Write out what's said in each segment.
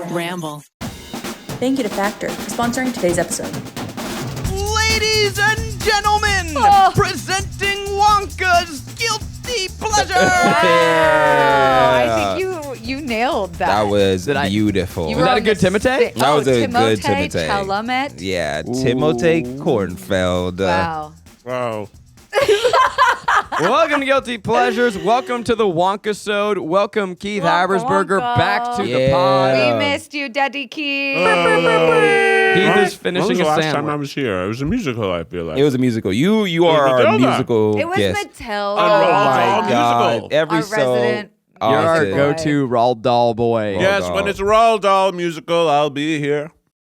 Ramble. Thank you to Factor for sponsoring today's episode. Ladies and gentlemen, presenting Wonka's Guilty Pleasure. I think you nailed that. That was beautiful. You Was were that on a good the Timothée? That was a good Timothée Timothée. Chalamet. Yeah, Timothée Kornfeld. Wow. Wow. Welcome to Guilty Pleasures. Welcome to the Wonka-sode. Welcome Keith Habersberger Wonka. back to the pod. We missed you, Daddy Keith. Keith is When finishing was the a last sandwich. time I was here? It was a musical, I feel like. It was a musical. You are our Matilda. musical It was guest. Matilda. Oh my Musical. God! Every Our resident. You're our Austin. go-to Roald Dahl boy. Yes, Roald when Dahl. it's a Roald Dahl musical, I'll be here.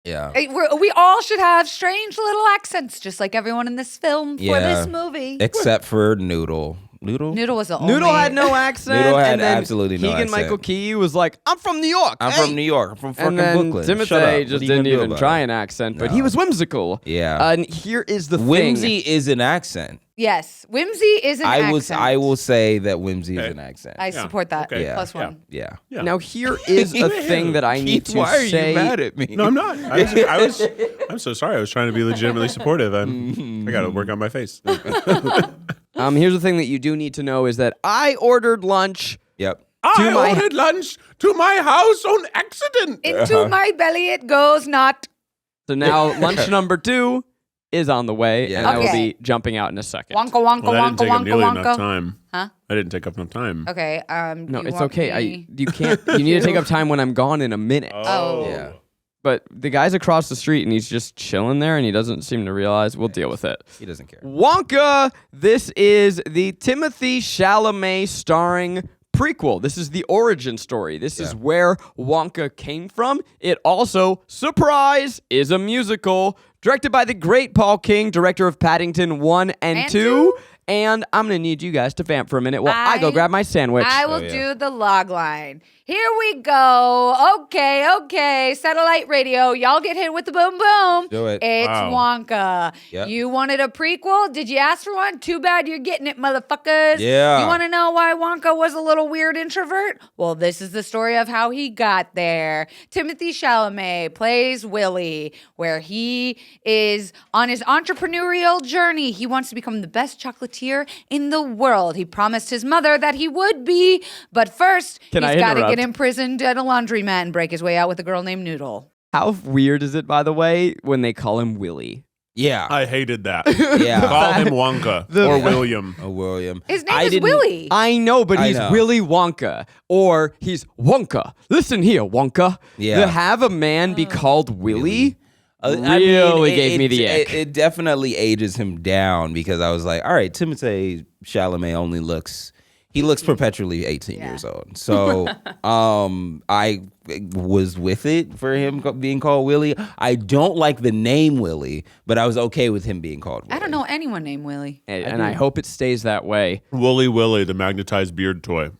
Yeah. We all should have strange little accents, just like everyone in this film for Yeah. this movie. Except for Noodle. Noodle? Noodle was the only. Noodle had no accent. Noodle had and then absolutely no Keegan accent. Michael Key was like, I'm from New York. I'm hey." from New York. I'm from fucking And then Brooklyn. Shut up. Timothée What just are you didn't gonna do even about try it? an accent, but No. he was whimsical. Yeah. And here is the Whimsy thing. is an accent. Yes, whimsy is an accent. I will say that whimsy is Okay. an accent. I support that. Okay. Yeah. Plus one. yeah. Yeah. Now here is a thing that I need Keith, to why are say. you mad at me? No, I'm not. I'm so sorry. I was trying to be legitimately supportive. I got to work on my face. Here's the thing that you do need to know is that I ordered lunch. Yep. I my- ordered lunch to my house on accident. Into my belly it goes not. So now lunch number 2 is on the way, Yeah. and I will Okay. be jumping out in a second. Wonka, wonka, Well, that wonka, didn't take up wonka, nearly enough wonka. time. Huh? I didn't take up enough time. Okay. No, you it's want okay. me- You can't. You need to take up time when I'm gone in a minute. Oh. Yeah. But the guy's across the street and he's just chilling there and he doesn't seem to realize. We'll deal with it. He doesn't care. Wonka. This is the Timothée Chalamet starring prequel. This is the origin story. This is where Wonka came from. It also, surprise, is a musical directed by the great Paul King, director of Paddington 1 and 2. And I'm going to need you guys to vamp for a minute while I go grab my sandwich. I will do the log line. Here we go. Okay. Satellite radio. Y'all get hit with the boom boom. Do it. It's Wow. Wonka. Yep. You wanted a prequel? Did you ask for one? Too bad you're getting it, motherfuckers. Yeah. You want to know why Wonka was a little weird introvert? Well, this is the story of how he got there. Timothée Chalamet plays Willie, where he is on his entrepreneurial journey. He wants to become the best chocolatier in the world. He promised his mother that he would be, but first Can I he's got to interrupt? get imprisoned at a laundromat and break his way out with a girl named Noodle. How weird is it, by the way, when they call him Willie? Yeah. I hated that. yeah. Call him Wonka or William. Oh, William. His name I is didn't- Willie. I know, but I he's know. Willy Wonka. Or he's Wonka. Listen here, Wonka. Yeah. To have a man be called Willie I really mean, gave me the ick. It definitely ages him down because I was like, all right, Timothée Chalamet only looks perpetually 18 years old. So I was with it for him being called Willie. I don't like the name Willie, but I was okay with him being called Willie. I don't know anyone named Willie. and I hope it stays that way. Wooly Willy, the magnetized beard toy.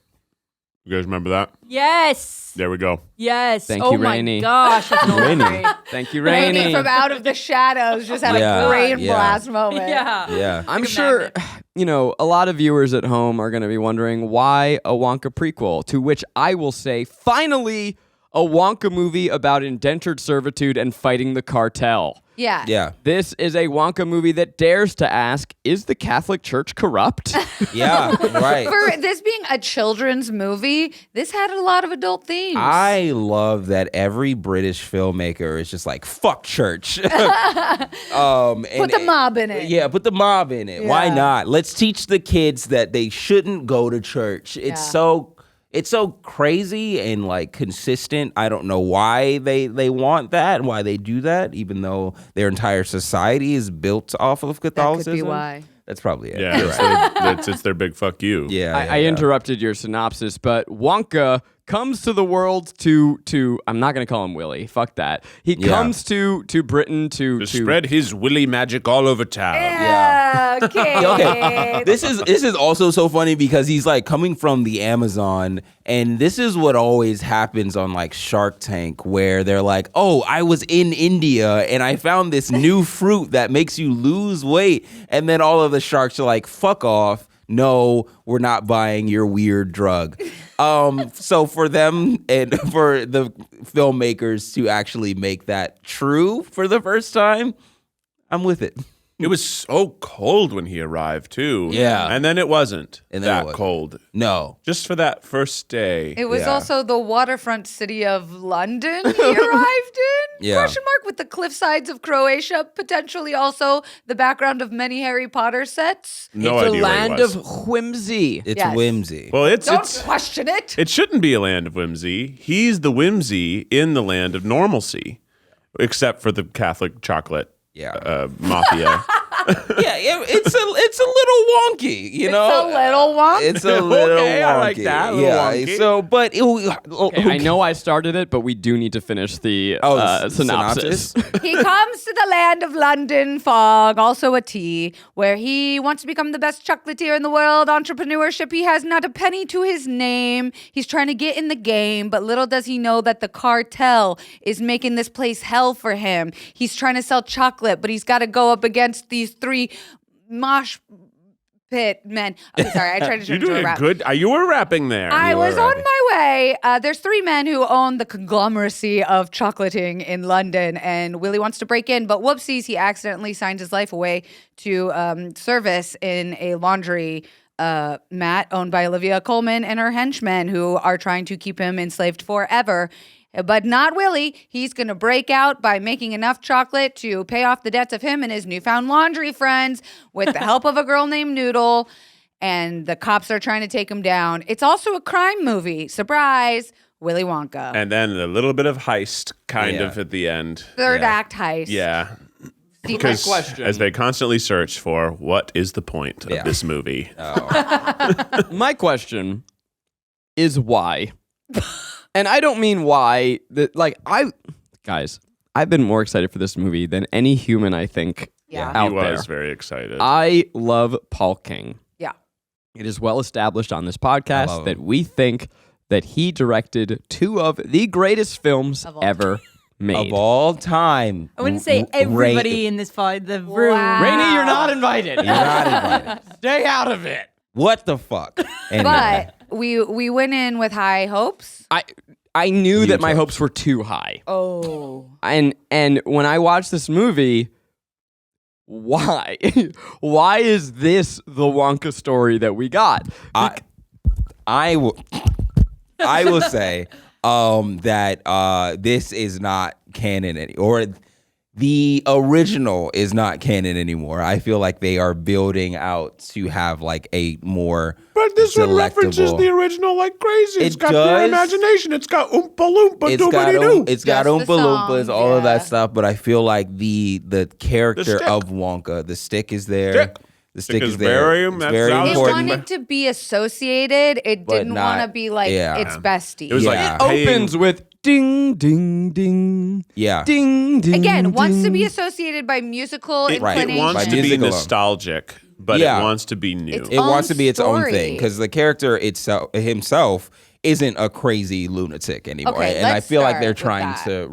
You guys remember that? Yes. There we go. Yes. Thank oh you, my Rainie. gosh. It's Rainie. Thank you, Rainie Rainie. from out of the shadows just had Yeah, a brain yeah. blast moment. Yeah. Yeah. I'm sure, a lot of viewers at home are going to be wondering why a Wonka prequel, to which I will say, finally, a Wonka movie about indentured servitude and fighting the cartel. Yeah. Yeah. This is a Wonka movie that dares to ask, is the Catholic Church corrupt? Yeah. Right. For this being a children's movie, this had a lot of adult themes. I love that every British filmmaker is just like, fuck church. Put the mob in it. Yeah, put the mob in it. Why Yeah. not? Let's teach the kids that they shouldn't go to church. It's so crazy and like consistent. I don't know why they want that and why they do that, even though their entire society is built off of Catholicism. That could be why. That's probably it. Yeah, You're right. it's their big fuck you. Yeah, I interrupted your synopsis, but Wonka comes to the world to I'm not going to call him Willie. Fuck that. He comes to Britain to Spread his willy magic all over town. Yeah, okay. Okay. This is also so funny because he's like coming from the Amazon, and this is what always happens on like Shark Tank, where they're like, "Oh, I was in India and I found this new fruit that makes you lose weight," and then all of the sharks are like, "Fuck off." no, we're not buying your weird drug. So for them and for the filmmakers to actually make that true for the first time, I'm with it. It was so cold when he arrived, too. Yeah. And then it wasn't And then it that wasn't. cold. No. Just for that first day. It was Yeah. also the waterfront city of London he arrived in? Yeah. Question mark, with the cliff sides of Croatia, potentially also the background of many Harry Potter sets. No it's idea a where he land was. of whimsy. It's Yes. whimsy. Well, Don't question it. it shouldn't be a land of whimsy. He's the whimsy in the land of normalcy, except for the Catholic chocolate mafia. It's a little wonky, you know. It's a little wonky. It's a little Okay, wonky. I like that, a little wonky. So, but Okay, I know I started it, but we do need to finish the synopsis. He comes to the land of London fog, also a T, where he wants to become the best chocolatier in the world. Entrepreneurship, he has not a penny to his name. He's trying to get in the game, but little does he know that the cartel is making this place hell for him. He's trying to sell chocolate, but he's got to go up against these 3 mosh pit men. Okay, sorry, I tried to You're turn into a doing rap. good. You were rapping there. I You were was on rapping. my way. There's 3 men who own the conglomeracy of chocolating in London, and Willie wants to break in, but whoopsies, he accidentally signs his life away to service in a laundry mat owned by Olivia Colman and her henchmen, who are trying to keep him enslaved forever. But not Willie. He's going to break out by making enough chocolate to pay off the debts of him and his newfound laundry friends with the help of a girl named Noodle. And the cops are trying to take him down. It's also a crime movie. Surprise, Willy Wonka. And then a little bit of heist kind Yeah. of at the end. Third act heist. Yeah. Secret Because question. as they constantly search for what is the point Yeah. of this movie. My question is why? And I don't mean why. Guys, I've been more excited for this movie than any human, I think, Yeah. out He there. was very excited. I love Paul King. Yeah. It is well established on this love podcast him. that we think that he directed 2 of the greatest films Of all ever made. of all time. I wouldn't say everybody in this the room. Wow. Rainey, you're not invited. You're not invited. Stay out of it. What the fuck? Anyway. But we went in with high hopes. I knew that my Huge hopes were too high. Oh. And when I watched this movie, why? Why is this the Wonka story that we got? I will say that this is not canon or the original is not canon anymore. I feel like they are building out to have like a more but this one references delectable- the original like crazy. It's It got pure does. imagination. It's got Oompa Loompa It's got doobity-doo. it's got Just the Oompa Loompas, songs, all of yeah. that stuff. But I feel like the character stick. of Wonka, the stick is there. Stick. The stick is very- there. It's that's very how It it's important. wanted to be associated. It But didn't not- want to be like yeah. its bestie. It was Yeah. like paying- Opens with ding, ding, ding. Yeah. Ding, ding. Again, wants to be ding. associated by musical It inclination. wants By to be music alone. nostalgic, but Yeah. it wants to be new. It's It wants to be its own story. thing because the character itself himself isn't a crazy lunatic anymore. Okay, and I let's feel like start they're with trying that. to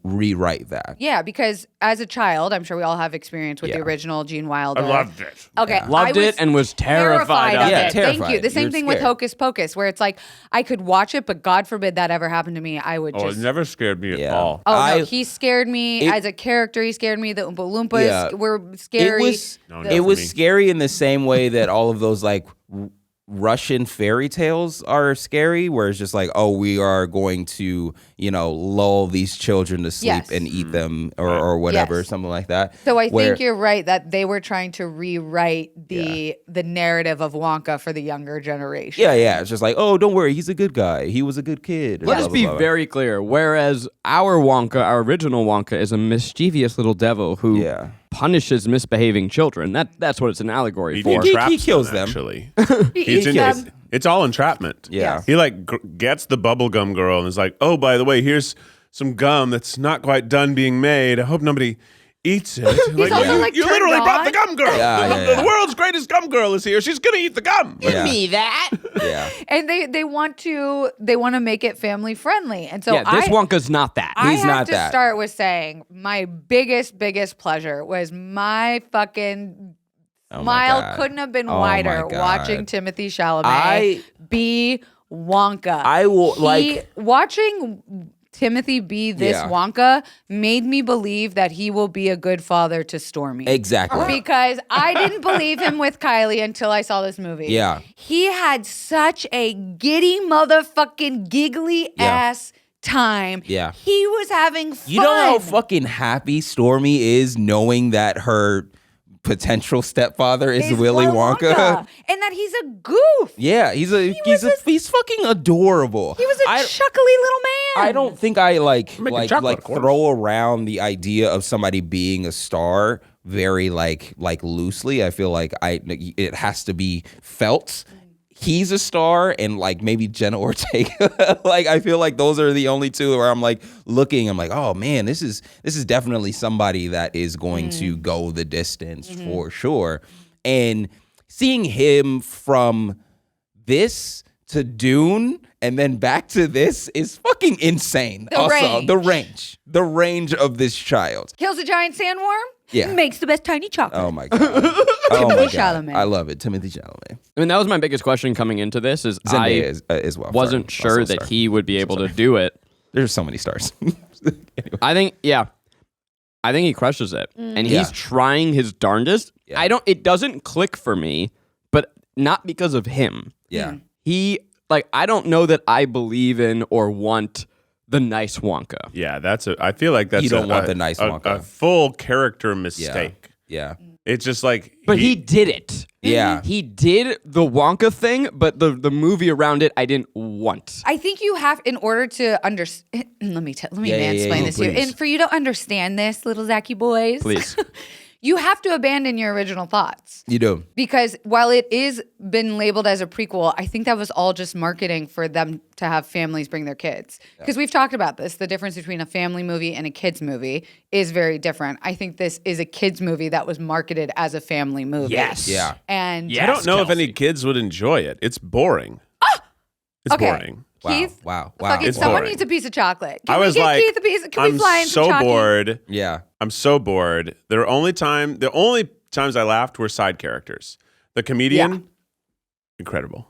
rewrite that. Yeah, because as a child, I'm sure we all have experience with the Yeah. original Gene Wilder. I loved it. Okay, Loved I it and was terrified of of it. Yeah, it. Thank terrified. you. The same You're thing with scared. Hocus Pocus, where it's like I could watch it, but God forbid that ever happened to me. I would Oh, it just. never scared me at Yeah. all. Oh I- no, he scared me it- as a character. He scared me. The Oompa Loompas Yeah. were scary. No, It not was for me. scary in the same way that all of those like Russian fairy tales are scary, where it's just like, oh, we are going to, lull these children to sleep Yes. and eat them or whatever, Yes. something like that. So I Where- think you're right that they were trying to rewrite the narrative of Wonka for the younger generation. Yeah. It's just like, oh, don't worry, he's a good guy. He was a good kid. Let us blah, be blah, blah. very clear. Whereas our Wonka, our original Wonka, is a mischievous little devil who Yeah. punishes misbehaving children. That's what it's an allegory He for. entraps kills them, them. actually. He It's, eats them. it's all entrapment. Yeah. He gets the bubblegum girl and is like, oh, by the way, here's some gum that's not quite done being made. I hope nobody eats it. also, like, you turned literally brought the on. gum girl. Yeah. The world's greatest gum girl is here. She's gonna eat the gum. Yeah. that. Yeah. And they want to make it family friendly. And so Yeah, this Wonka's not that. I He's have not to that. start with saying my biggest pleasure was my fucking Smile couldn't have been wider watching Timothy Chalamet be Wonka. Watching Timothy be this Wonka made me believe that he will be a good father to Stormy. Exactly. Because I didn't believe him with Kylie until I saw this movie. Yeah. He had such a giddy motherfucking giggly ass time. Yeah. He was having fun. You know how fucking happy Stormy is knowing that her potential stepfather is Willy Wonka? And that he's a goof. Yeah, he's fucking adorable. He was a chuckly little man. I don't think I throw around the idea of somebody being a star very like loosely. I feel like it has to be felt. He's a star, and like maybe Jenna Ortega. Like I feel like those are the only two where I'm like looking. I'm like, oh man, this is definitely somebody that is going to go the distance for sure. And seeing him from this to Dune and then back to this is fucking insane. The range of this child. Kills a giant sandworm. Yeah. Makes the best tiny chocolate. Oh my god. Timothy Chalamet. I love it. Timothy Chalamet. I mean, that was my biggest question coming into this. Is Zendaya as well. Wasn't sure that he would be able to do it. There's so many stars. Anyway. I think he crushes it, and he's trying his darndest. Yeah. It doesn't click for me, but not because of him. Yeah. I don't know that I believe in or want the nice Wonka. Yeah, I feel like that's you don't want the nice Wonka. A full character mistake. Yeah. It's just like But he did it. Yeah. He did the Wonka thing, but the movie around it I didn't want. I think you have, in order to understand, let me mansplain this to you. Please. And for you to understand this, little Zachy boys, Please. you have to abandon your original thoughts. You do. Because while it is been labeled as a prequel, I think that was all just marketing for them to have families bring their kids. Because we've talked about this. The difference between a family movie and a kid's movie is very different. I think this is a kid's movie that was marketed as a family movie. Yes. Yeah. And I don't know if any kids would enjoy it. It's boring. It's boring. Keith, Wow. fucking It's someone boring. needs a piece of chocolate. Can I we was get like, Keith a piece? Can we I'm fly in some so chocolate? bored. Yeah. I'm so bored. The only times I laughed were side characters. The comedian, incredible.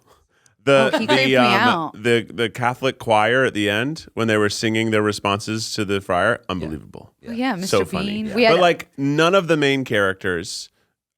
He creeped me out. The Catholic choir at the end when they were singing their responses to the friar, unbelievable. Oh, yeah, Mr. So funny. Bean. But like none of the main characters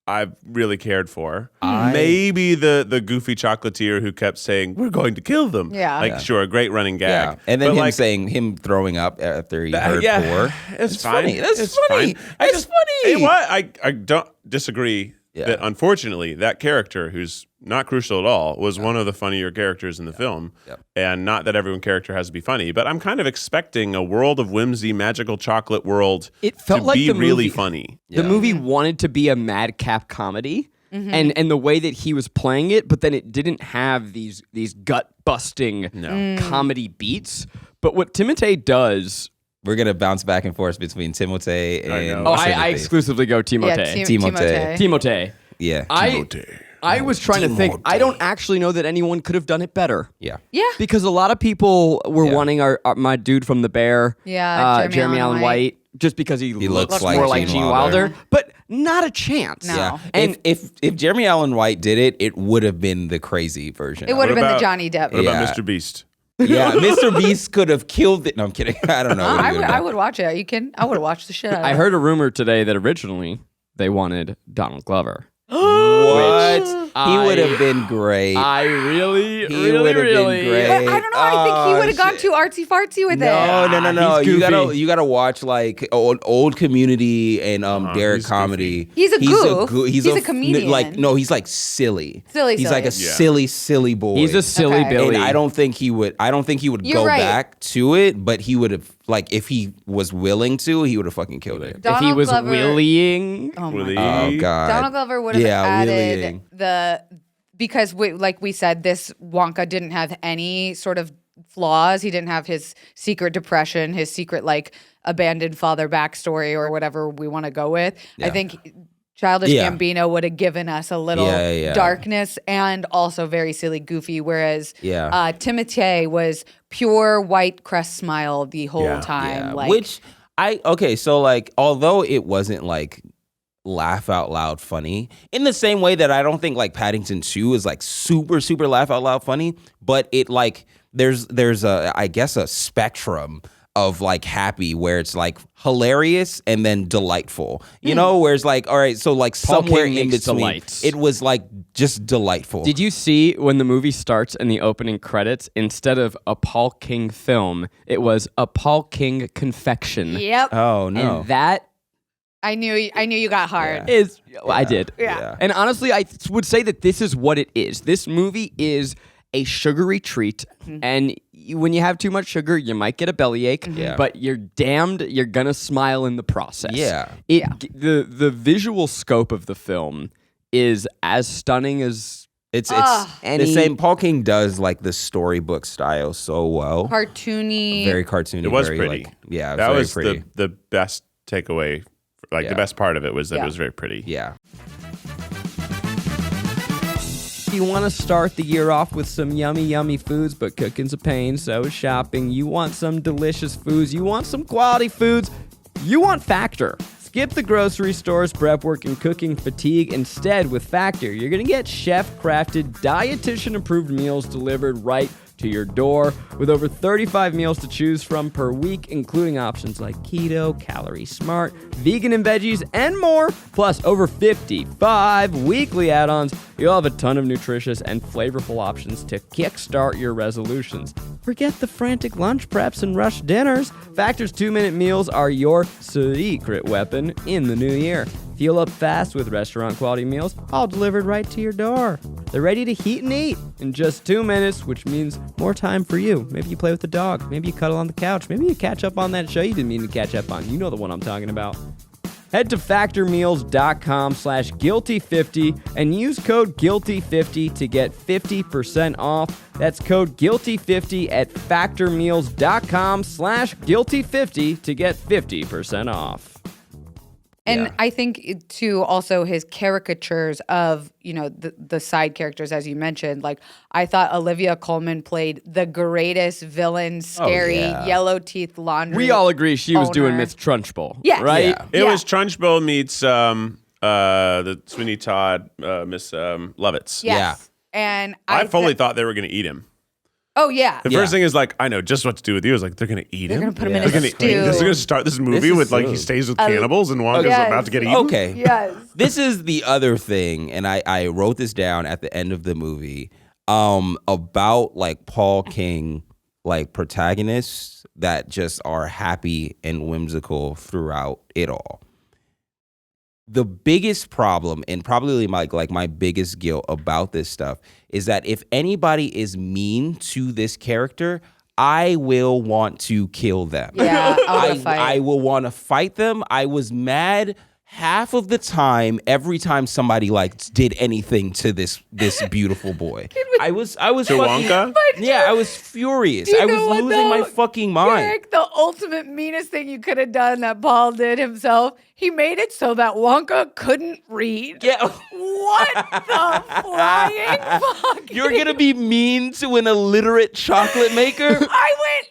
I've really cared for. Maybe the goofy chocolatier who kept saying, "We're going to kill them." Yeah. Sure, a great running gag. Yeah. And then but him throwing up after he heard poor. It's fine. Funny. That's It's funny. fine. That's funny. Hey, what? I don't disagree that unfortunately that character, who's not crucial at all, was one of the funnier characters in the film. Yep. And not that every character has to be funny, but I'm kind of expecting a world of whimsy, magical chocolate world It felt to like be the really movie- funny. The movie wanted to be a madcap comedy, and the way that he was playing it, but then it didn't have these gut busting comedy beats. But what Timothée does, We're gonna bounce back and forth between Timothée and I exclusively go Timothée. Yeah, Timothée. Timothée. Yeah. I was trying to think. I don't actually know that anyone could have done it better. Yeah. Yeah. Because a lot of people were wanting my dude from The Bear, Jeremy Allen White, just because he looks more like Gene Wilder. But not a chance. No. Yeah. And if Jeremy Allen White did it, it would have been the crazy version. It would have been the about- Johnny Depp. What about Yeah. Mr. Beast? Yeah, Mr. Beast could have killed it. No, I'm kidding. I don't know. what he would've I done. would watch it. I would watch the shit out of it. I heard a rumor today that originally they wanted Donald Glover. What? He I- would have been great. I really, He would have been great. But I don't know. I think he would have gone too artsy fartsy with it. No. he's You goofy. gotta watch like old Community and Derek he's comedy. He's a goof. He's He's a comedian. He's like silly. Silly, He's like a silly boy. He's a silly Okay. Billy. And I don't think he would You're go right. back to it, but he would have, like, if he was willing to, he would have fucking killed it. if he Donald was Glover- willying. Oh my Willie. Oh god. Donald Glover would have Yeah, added wheeling. because like we said, this Wonka didn't have any sort of flaws. He didn't have his secret depression, his secret like abandoned father backstory or whatever we want to go with. I think Childish Yeah. Gambino would have given us a little Yeah. darkness and also very silly, goofy. Whereas Yeah. Timothée was pure white crest smile the whole Yeah. time. Yeah. Like, Which so like, although it wasn't like laugh out loud funny in the same way that I don't think like Paddington 2 is like super laugh out loud funny, but it like there's a I guess a spectrum of like happy where it's like hilarious and then delightful, you know, where it's like, all right, so like Paul somewhere King in makes between, delights. it was like just delightful. Did you see when the movie starts in the opening credits, instead of a Paul King film, it was a Paul King confection? Yep. Oh no. And that I knew you got hard. is, I did. Yeah. And honestly, I would say that this is what it is. This movie is a sugary treat, and when you have too much sugar, you might get a bellyache. Yeah. But you're damned, you're gonna smile in the process. Yeah. The visual scope of the film is as stunning as It's any- the same. Paul King does like the storybook style so well. Cartoony. Very cartoony. It was very, pretty. Like, yeah, it That very was pretty. the best takeaway. Like Yeah. the best part of it was that it was very pretty. Yeah. You want to start the year off with some yummy foods, but cooking's a pain, so is shopping. You want some delicious foods. You want some quality foods. You want Factor. Skip the grocery stores, prep work, and cooking fatigue. Instead, with Factor, you're going to get chef-crafted, dietitian-approved meals delivered right to your door with over 35 meals to choose from per week, including options like keto, calorie smart, vegan and veggies, and more, plus over 55 weekly add-ons. You'll have a ton of nutritious and flavorful options to kickstart your resolutions. Forget the frantic lunch preps and rush dinners. Factor's 2-minute meals are your secret weapon in the new year. Fuel up fast with restaurant-quality meals, all delivered right to your door. They're ready to heat and eat in just 2 minutes, which means more time for you. Maybe you play with the dog. Maybe you cuddle on the couch. Maybe you catch up on that show you didn't mean to catch up on. You know the one I'm talking about. Head to factormeals.com/guilty50 and use code guilty50 to get 50% off. That's code guilty50 at factormeals.com/guilty50 to get 50% off. And I think too, also his caricatures of, you know, the side characters, as you mentioned, like I thought Olivia Colman played the greatest villain, scary, yellow teeth laundry. We all agree she was doing owner. Miss Trunchbull, Yeah. right? Yeah. It was Trunchbull meets the Sweeney Todd, Miss Lovitz. Yes. And I fully thought they were going to eat him. Oh yeah. The first thing is like, I know just what to do with you. I was like, they're going to eat him. They're gonna put him in They're a gonna stew. They're going to start this movie is with like so- he stays with cannibals and Wonka's Yes. about to get eaten. Okay. Yes. This is the other thing, and I wrote this down at the end of the movie about like Paul King, like protagonists that just are happy and whimsical throughout it all. The biggest problem, and probably my biggest guilt about this stuff, is that if anybody is mean to this character, I will want to kill them. Yeah, I wanna fight. I will want to fight them. I was mad half of the time, every time somebody like did anything to this beautiful boy. I was To fucking, Wonka? Yeah, I was furious. You I was know what, losing my though? fucking mind. Garrick, the ultimate meanest thing you could have done that Paul did himself, he made it so that Wonka couldn't read. Yeah. What the flying fuck? You're gonna be mean to an illiterate chocolate maker? I went,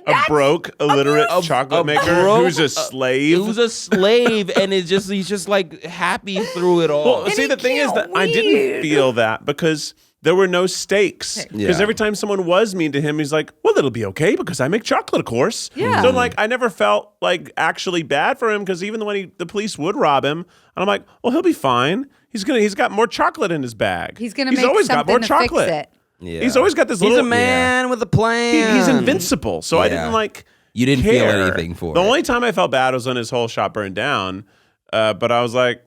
A broke, illiterate chocolate maker broke- who's a slave. Who's a slave, and he's just like happy through it all. Well, see, the thing is that I didn't feel that because there were no stakes. Because Yeah. every time someone was mean to him, he's like, well, it'll be okay because I make chocolate, of course. Yeah. So, like, I never felt, like, actually bad for him because even when the police would rob him, and I'm like, well, he'll be fine. He's got more chocolate in his bag. He's gonna make always got something more to chocolate. fix it. Yeah. He's always got this He's little... a man with a plan. He's invincible. So I Yeah. didn't, like... You didn't feel care. anything for The it. only time I felt bad was when his whole shop burned down. But I was like,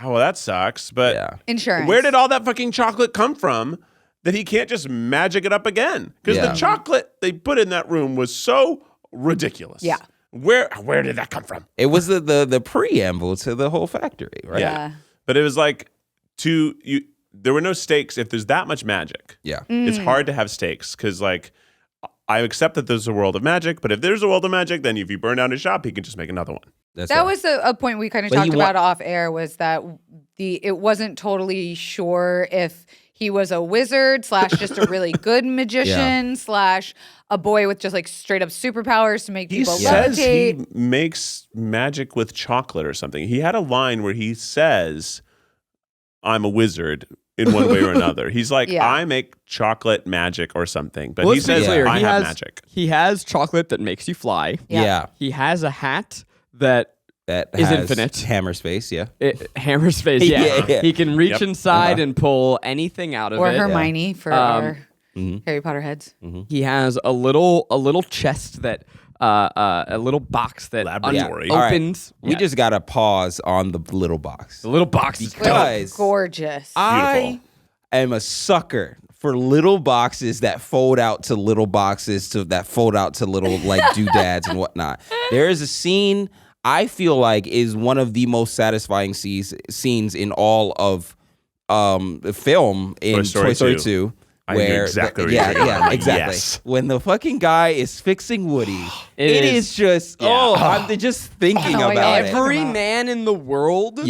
oh, well, that sucks. But Yeah. Insurance. where did all that fucking chocolate come from that he can't just magic it up again? Because Yeah. the chocolate they put in that room was so ridiculous. Yeah. Where did that come from? It was the preamble to the whole factory, right? Yeah. But it was like there were no stakes if there's that much magic. Yeah. It's hard to have stakes because like I accept that there's a world of magic, but if there's a world of magic, then if you burn down his shop, he can just make another one. That's That right. was a point we kind of But talked he about off air, was that it wasn't totally sure if he was a wizard / just a really good magician / a boy with just like straight up superpowers to make He people says levitate. he makes magic with chocolate or something. He had a line where he says, I'm a wizard in one way or another. He's like, I make chocolate magic or something. But he says, I have magic. He has chocolate that makes you fly. Yeah. He has a hat that is has infinite. Hammer space, yeah. Hammer space, yeah. Yeah. He can reach inside and pull anything out of Or it. Hermione for our Harry Potter heads. He has a little chest that a little box that Laboratory. opens. We just got to pause on the little box. The little box is dope. Guys, Gorgeous. I am a sucker for little boxes that fold out to little boxes that fold out to little like doodads and whatnot. There is a scene I feel like is one of the most satisfying scenes in all of the film in Toy Story 2. I knew exactly where you're going. Exactly. Yes. When the fucking guy is fixing Woody, it is just I'm just thinking about it. Every man in the world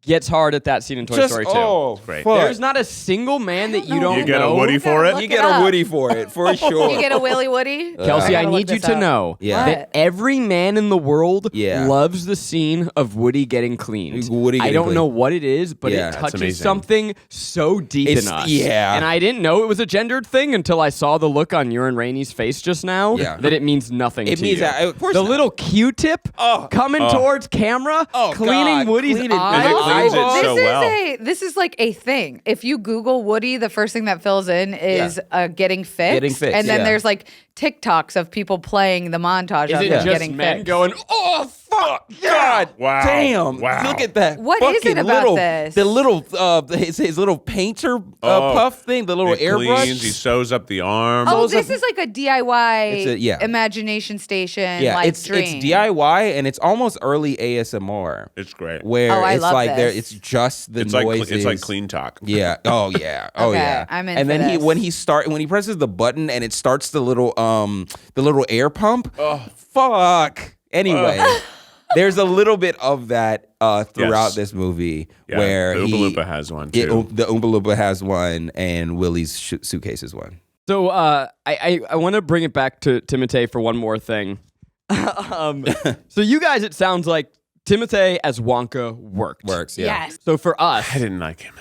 gets hard at that scene in Toy Story 2. Oh, great. There's not a single man that you don't You get know. a Woody for it? You get a Woody for it, for sure. You get a Willy Woody? Kelsey, I need you to know that every man in the world loves the scene of Woody getting cleaned. I don't know what it is, but it touches something so deep in us. Yeah. And I didn't know it was a gendered thing until I saw the look on your and Rainie's face just now that it means nothing to means you. of course the not. little Q-tip coming towards camera, cleaning Woody's eyes. This is like a thing. If you Google Woody, the first thing that fills in is getting fixed. And then there's like TikToks of people playing the montage of him getting men fixed. going, oh, fuck, God. Wow. Damn. Wow. Look at that. What is it about this? The little, his little painter puff thing, the little airbrush. He sews up the arm. Oh, this is like a DIY It's imagination station it's dream. It's DIY and it's almost early ASMR. It's great. Where I it's love like this. it's just the It's noises. it's like clean talk. Yeah. Oh yeah. Oh Okay, yeah. I'm in and for then this. when he presses the button and it starts the little air pump. Oh fuck. Anyway, there's a little bit of that throughout this movie where the Oompa Loompa has one too. The Oompa Loompa has one, and Willie's suitcase is one. So I want to bring it back to Timothée for one more thing. So you guys, it sounds like Timothée as Wonka works. Yeah. Yes. So for us, I didn't like him.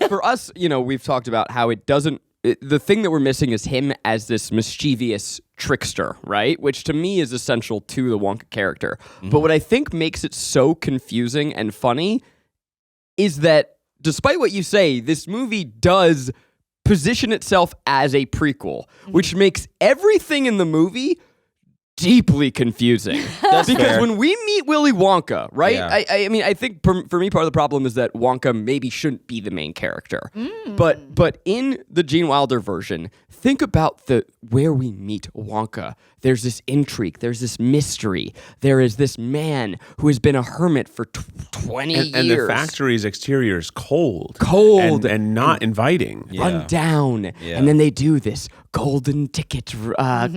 for us, we've talked about how it doesn't. The thing that we're missing is him as this mischievous trickster, right? Which to me is essential to the Wonka character. Mm-hmm. But what I think makes it so confusing and funny is that despite what you say, this movie does position itself as a prequel, which makes everything in the movie deeply confusing. That's because fair. when we meet Willy Wonka, right? Yeah. I mean, I think for me, part of the problem is that Wonka maybe shouldn't be the main character. But in the Gene Wilder version, think about where we meet Wonka. There's this intrigue. There's this mystery. There is this man who has been a hermit for 20 years. And the factory's exterior is cold. And not inviting. Run down. Yeah. And then they do this golden ticket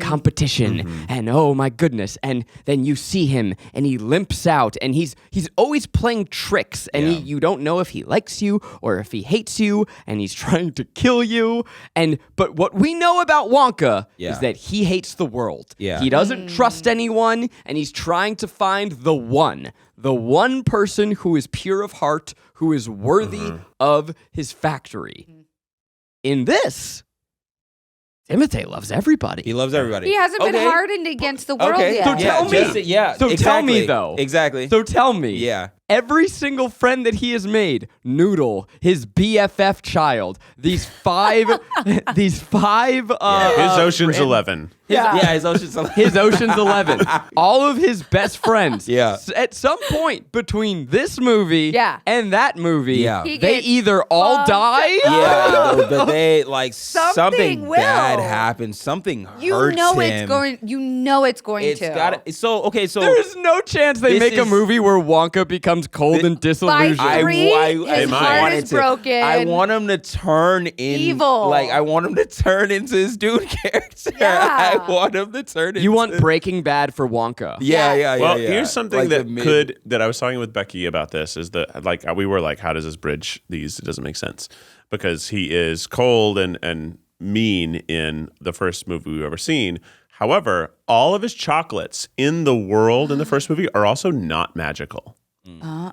competition. And oh my goodness. And then you see him and he limps out and he's always playing tricks and you don't know if he likes you or if he hates you and he's trying to kill you. But what we know about Wonka is that he hates the world. Yeah. He doesn't trust anyone and he's trying to find the one person who is pure of heart, who is worthy of his factory. In this, Timothée loves everybody. He loves everybody. He hasn't been hardened against the world yet. So tell me. So tell me though. Exactly. So tell me. Yeah. Every single friend that he has made, Noodle, his BFF child, these five His Ocean's 11. His Ocean's 11. His Ocean's 11. All of his best friends. Yeah. At some point between this movie and that movie, He they gets either all die. Yeah, but they like something will. bad happens. Something hurts him. You know it's going It's to. got it. So okay, so There is no chance they This make a is- movie where Wonka becomes cold and disillusioned. By three, his heart wanted is broken. I want him to turn Evil. Like I want him to turn into his dude character. Yeah. I want him to turn. You want Breaking Bad for Wonka. Yeah. Well, here's something Like that I was talking with Becky about this is that we were like, how does this bridge these? It doesn't make sense because he is cold and mean in the first movie we've ever seen. However, all of his chocolates in the world in the first movie are also not magical.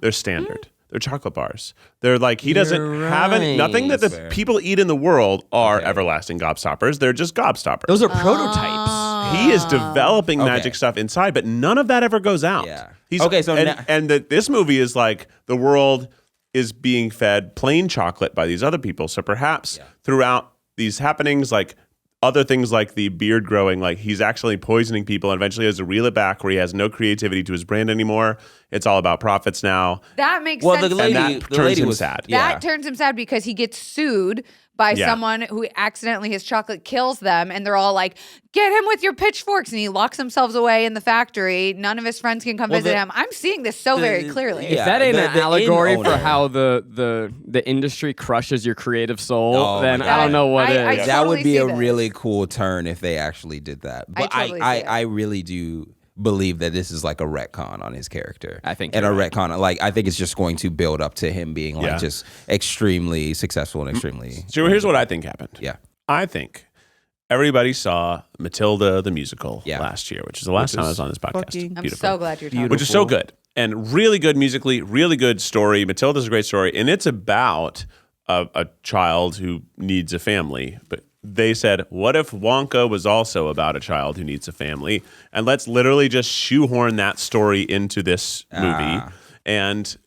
They're standard. They're chocolate bars. They're like, he doesn't have nothing that the people eat in the world are everlasting gobstoppers. They're just gobstoppers. Those are prototypes. He is developing magic stuff inside, but none of that ever goes out. Yeah. This movie is like the world is being fed plain chocolate by these other people. So perhaps throughout these happenings, like other things like the beard growing, like he's actually poisoning people and eventually has to reel it back where he has no creativity to his brand anymore. It's all about profits now. That makes Well, sense. the lady, and that the turns lady him was sad. That turns him sad because he gets sued by someone who accidentally, his chocolate kills them, and they're all like, get him with your pitchforks, and he locks himself away in the factory. None of his friends can come visit him. I'm seeing this so very clearly. If that ain't an allegory for owner. how the industry crushes your creative soul, then my I don't God. know what I is. That totally would be see a this. really cool turn if they actually did that. But totally see it. I really do believe that this is like a retcon on his character. I think and a you're right. retcon, like I think it's just going to build up to him being like just extremely successful and extremely. So here's what I think happened. Yeah. I think everybody saw Matilda the musical last year, which is the last time I was on this podcast. I'm so glad you're talking Which is so good and really good musically, really good story. Matilda's a great story, and it's about a child who needs a family. But they said, what if Wonka was also about a child who needs a family? And let's literally just shoehorn that story into this movie and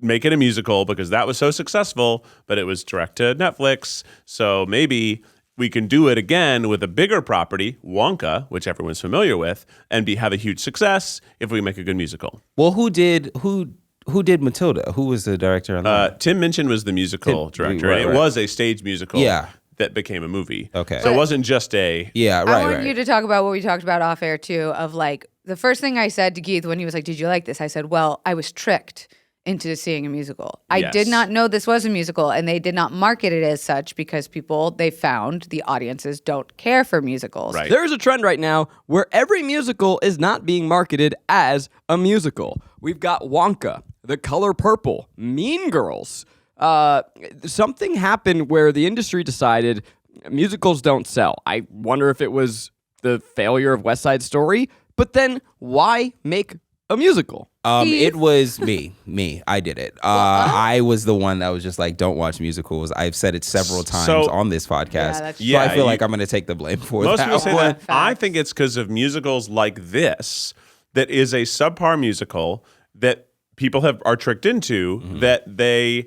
make it a musical because that was so successful, but it was direct to Netflix. So maybe we can do it again with a bigger property, Wonka, which everyone's familiar with, and have a huge success if we make a good musical. Well, who did Matilda? Who was the director on that? Tim Minchin was the musical director. right, and it was a stage musical. Yeah. That became a movie. Okay. So it wasn't just a... Yeah, I want right. you to talk about what we talked about off air too, of like the first thing I said to Keith when he was like, did you like this? I said, well, I was tricked into seeing a musical. I did not know this was a musical, and they did not market it as such because they found the audiences don't care for musicals. Right. There's a trend right now where every musical is not being marketed as a musical. We've got Wonka, The Color Purple, Mean Girls. Something happened where the industry decided musicals don't sell. I wonder if it was the failure of West Side Story, but then why make a musical? It was me. I did it. I was the one that was just like, don't watch musicals. I've said it several times on this podcast. Yeah, so I feel like I'm going to take the blame for Most that people say one. that. I think it's because of musicals like this that is a subpar musical that people are tricked into that the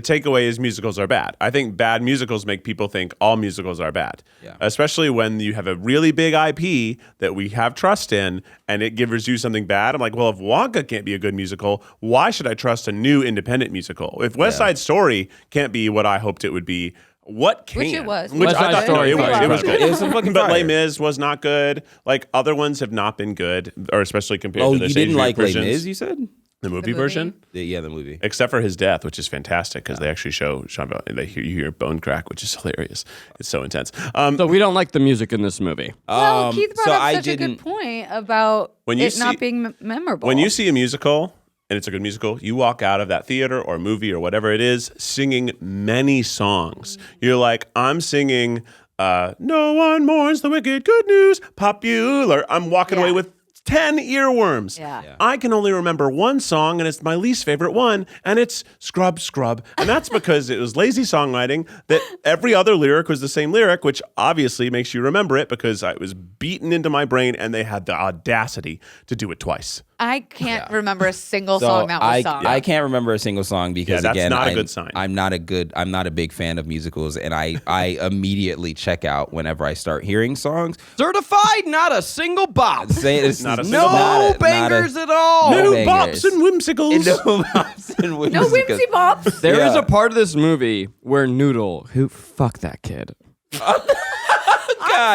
takeaway is musicals are bad. I think bad musicals make people think all musicals are bad, especially when you have a really big IP that we have trust in and it gives you something bad. I'm like, well, if Wonka can't be a good musical, why should I trust a new independent musical? If West Side Story can't be what I hoped it would be, what can? Which it was. Which West I Side thought Story it was good. It was some fucking But fire. Les Mis was not good. Like other ones have not been good, or especially compared to the you didn't stage like Les versions. Mis, you said? The movie version? Yeah, the movie. Except for his death, which is fantastic because they actually show Sean Bell, and you hear bone crack, which is hilarious. It's so intense. So we don't like the music in this movie. Well, Keith brought so up I such a good didn't- point about When you it not see- being memorable. When you see a musical and it's a good musical, you walk out of that theater or movie or whatever it is singing many songs. You're like, I'm singing No One Mourns the Wicked, Good News, Popular. I'm walking away with 10 earworms. Yeah. I can only remember one song, and it's my least favorite one, and it's Scrub, Scrub. And that's because it was lazy songwriting that every other lyric was the same lyric, which obviously makes you remember it because it was beaten into my brain, and they had the audacity to do it twice. I can't remember a single song that was sung. I can't remember a single song because that's again, not a good sign. I'm not a big fan of musicals, and I immediately check out whenever I start hearing songs. Certified, not a single bop. It's Not a single No bop. bangers at all. No bangers. bops and whimsicles. No bops and no whimsy bops. There is Yeah. a part of this movie where Noodle, fuck that kid. God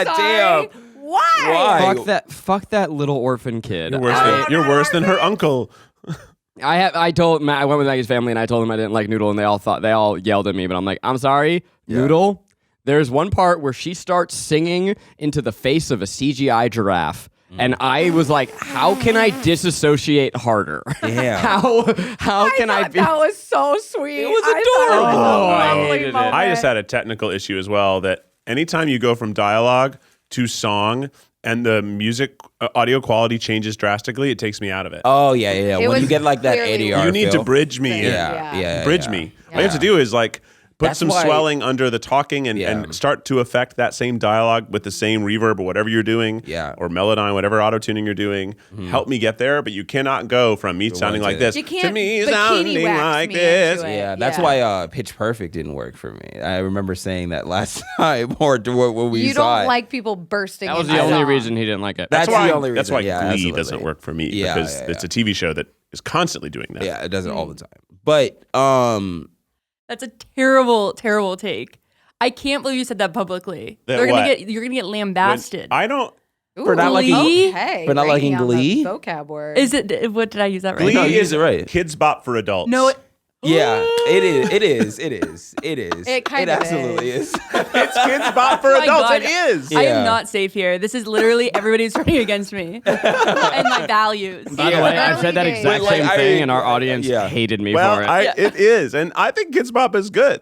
Sorry. damn. Why? Why? Fuck that little orphan kid. You're worse than her uncle. I told Matt, I went with Maggie's family and I told them I didn't like Noodle and they all yelled at me, but I'm like, I'm sorry, Noodle. There's one part where she starts singing into the face of a CGI giraffe. And I was like, how can I disassociate harder? Yeah. How can I be? That was so sweet. It was adorable. I I lovely hated it. moment. I just had a technical issue as well that anytime you go from dialogue to song and the music audio quality changes drastically, it takes me out of it. Oh yeah. It When you was get like that clearly ADR, You need feel. to bridge me in. Yeah. Bridge me. All you have to do is like put That's some why- swelling under the talking and start to affect that same dialogue with the same reverb or whatever you're doing. Yeah. Or Melodyne, whatever auto-tuning you're doing. Help me get there, but you cannot go from me sounding like this You to can't me bikini sounding wax like me this. into it. Yeah, that's why Pitch Perfect didn't work for me. I remember saying that last time or when we You saw don't it. like people bursting. That was into the only song. reason he didn't like it. That's why, the only reason. That's why yeah, Glee absolutely. doesn't work for me Yeah, because it's a TV show that is constantly doing that. Yeah, it does it all the time. But That's a terrible, terrible take. I can't believe you said that publicly. That You're what? gonna get lambasted. I don't. For not liking- okay, for not liking Rainie on the Glee? vocab word. Is it? What did I use that right? Glee No, you is used it right. Kids Bop for adults. No. yeah, it is. It kind of absolutely is. It's Kids Bop for Oh my adults. God. It is. I Yeah. am not safe here. This is literally everybody's turning against me and my values. By the way, I said that Early exact days. same Like, thing, and our audience yeah. hated me Well, for it. it is, and I think Kids Bop is good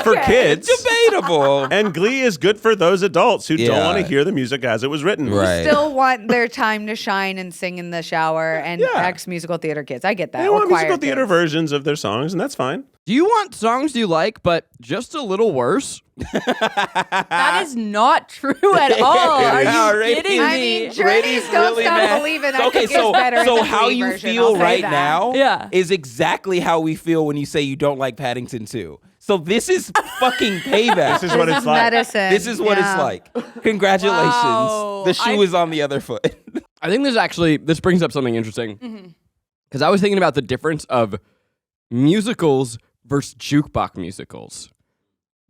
for kids. Debatable. And Glee is good for those adults who don't Yeah. want to hear the music as it was written. Right. Still want their time to shine and sing in the shower and ex musical theater kids. I get that. They Or want choir musical theater kids. versions of their songs, and that's fine. Do you want songs you like, but just a little worse? That is not true at all. Are No, you Rainie- kidding I me? mean, Journey's Don't really Stop mad. Believing. I Okay, think is better so than the how Glee you version, feel I'll say right that. now Yeah. is exactly how we feel when you say you don't like Paddington 2. So this is fucking payback. This is what This it's is like. medicine. This is what Yeah. it's like. Congratulations. Wow. The shoe is on the other foot. I think this brings up something interesting. Because I was thinking about the difference of musicals versus jukebox musicals.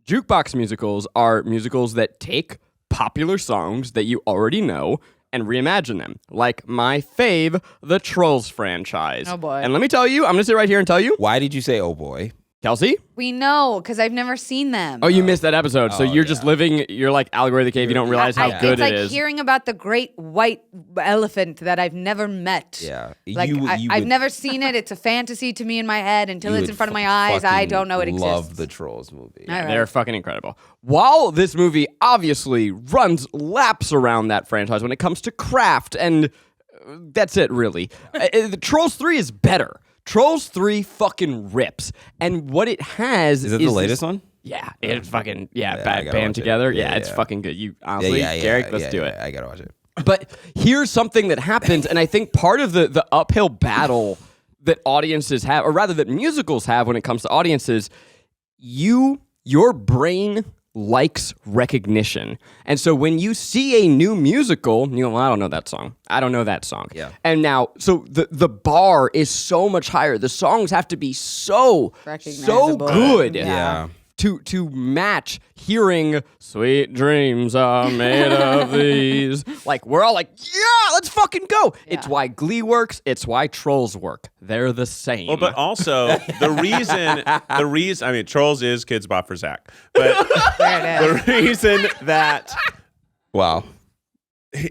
Jukebox musicals are musicals that take popular songs that you already know and reimagine them. Like my fave, the Trolls franchise. Oh, boy. And let me tell you, I'm going to sit right here and tell you, Why did you say, oh boy? Kelsey, We know because I've never seen them. oh, you missed that episode. So you're just living, you're like Allegory of the Cave. You don't realize how good it's like it is. hearing about the great white elephant that I've never met. Yeah. Like You I've would- never seen it. It's a fantasy to me in my head until you it's would in front of my eyes. I fucking don't know it exists. Love the Trolls movie. All right. They're fucking incredible. While this movie obviously runs laps around that franchise when it comes to craft, and that's it, really. The Trolls 3 is better. Trolls 3 fucking rips. And what it has Is it the latest one? Yeah, it's fucking, I gotta band watch it. together. Yeah, It's yeah. fucking good. You honestly, Garrick, let's do it. I gotta watch it. But here's something that happens, and I think part of the uphill battle that audiences have, or rather that musicals have when it comes to audiences, your brain likes recognition. And so when you see a new musical, you go, well, I don't know that song. I don't know that song. Yeah. And now, so the bar is so much higher. The songs have to be so Recognizable. good. Yeah. To match hearing sweet dreams are made of these. Like, we're all like, yeah, let's fucking go. It's why Glee works. It's why Trolls work. They're the same. Well, but also the reason, I mean, Trolls is Kids Bop for Zach, but the reason that Wow.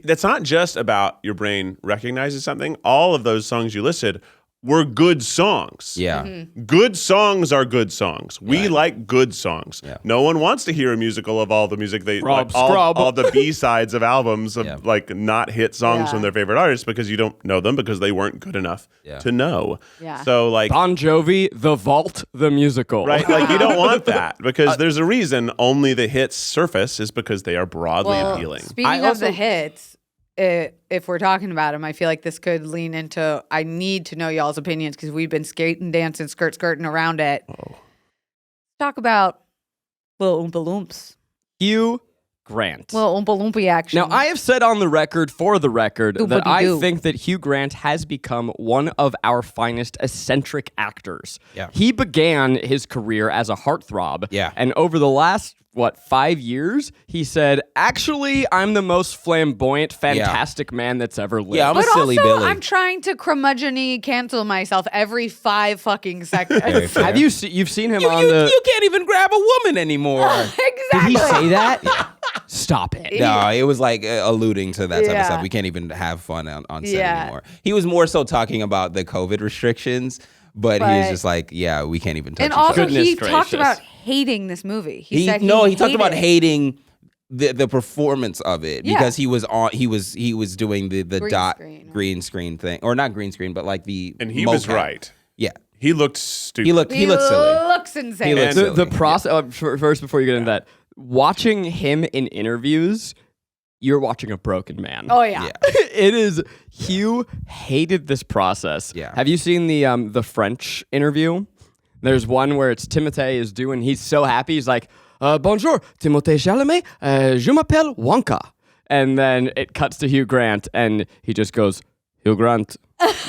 that's not just about your brain recognizes something. All of those songs you listed were good songs. Yeah. Good songs are good songs. We like good songs. Yeah. No one wants to hear a musical of all the music they Scrub, like, all, scrub. all the B-sides of albums of Yeah. like not hit songs from their favorite artists because you don't know them because they weren't good enough to know. Yeah. So like Bon Jovi, The Vault, the musical. right, like you don't want that because there's a reason only the hits surface is because they are broadly appealing. Speaking of the hits, if we're talking about them, I feel like this could lean into. I need to know y'all's opinions because we've been skating, dancing, skirting around it. Talk about little Oompa Loomps, Hugh Grant. little Oompa Loompa action. Now, I have said on the record, for the record, that I Oompa-dee-doo. think that Hugh Grant has become one of our finest eccentric actors. Yeah. He began his career as a heartthrob. Yeah. And over the last, 5 years, he said, actually, I'm the most flamboyant, fantastic man that's ever lived. Yeah, I'm a But silly also, Billy. I'm trying to curmudgeon-y cancel myself every 5 fucking seconds. Very fair. Have you've seen him You, on you, the... you can't even grab a woman anymore. Did he say that? Stop it. No, it was like alluding to that type of Yeah. stuff. We can't even have fun on set Yeah. anymore. He was more so talking about the COVID restrictions. But he was just like, yeah, we can't even touch And each also, other. Goodness he talked gracious. about hating this movie. He He said talked about hated it. hating the performance of it Yeah. because he was doing the Green screen. green screen thing, or not green screen, but like the And he was mocap. right. Yeah, He looked stupid. he looked silly. Looks insane. He looks The silly. process first before you get into that, watching him in interviews, you're watching a broken man. Oh yeah. It is. Hugh hated this process. Yeah. Have you seen the French interview? There's one where it's Timothée is doing. He's so happy. He's like, "Bonjour, Timothée Chalamet. Je m'appelle Wonka." And then it cuts to Hugh Grant, and he just goes, "Hugh Grant,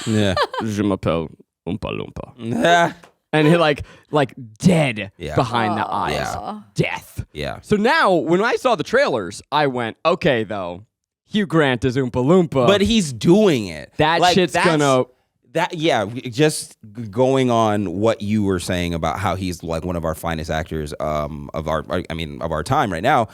Yeah. je m'appelle Oompa Loompa." Yeah. And he like dead Yeah. behind the eyes. Yeah. Death. Yeah. So now, when I saw the trailers, I went, okay, though, Hugh Grant is Oompa Loompa. But he's doing it. That Like, shit's that's- gonna... Just going on what you were saying about how he's like one of our finest actors of our time right now.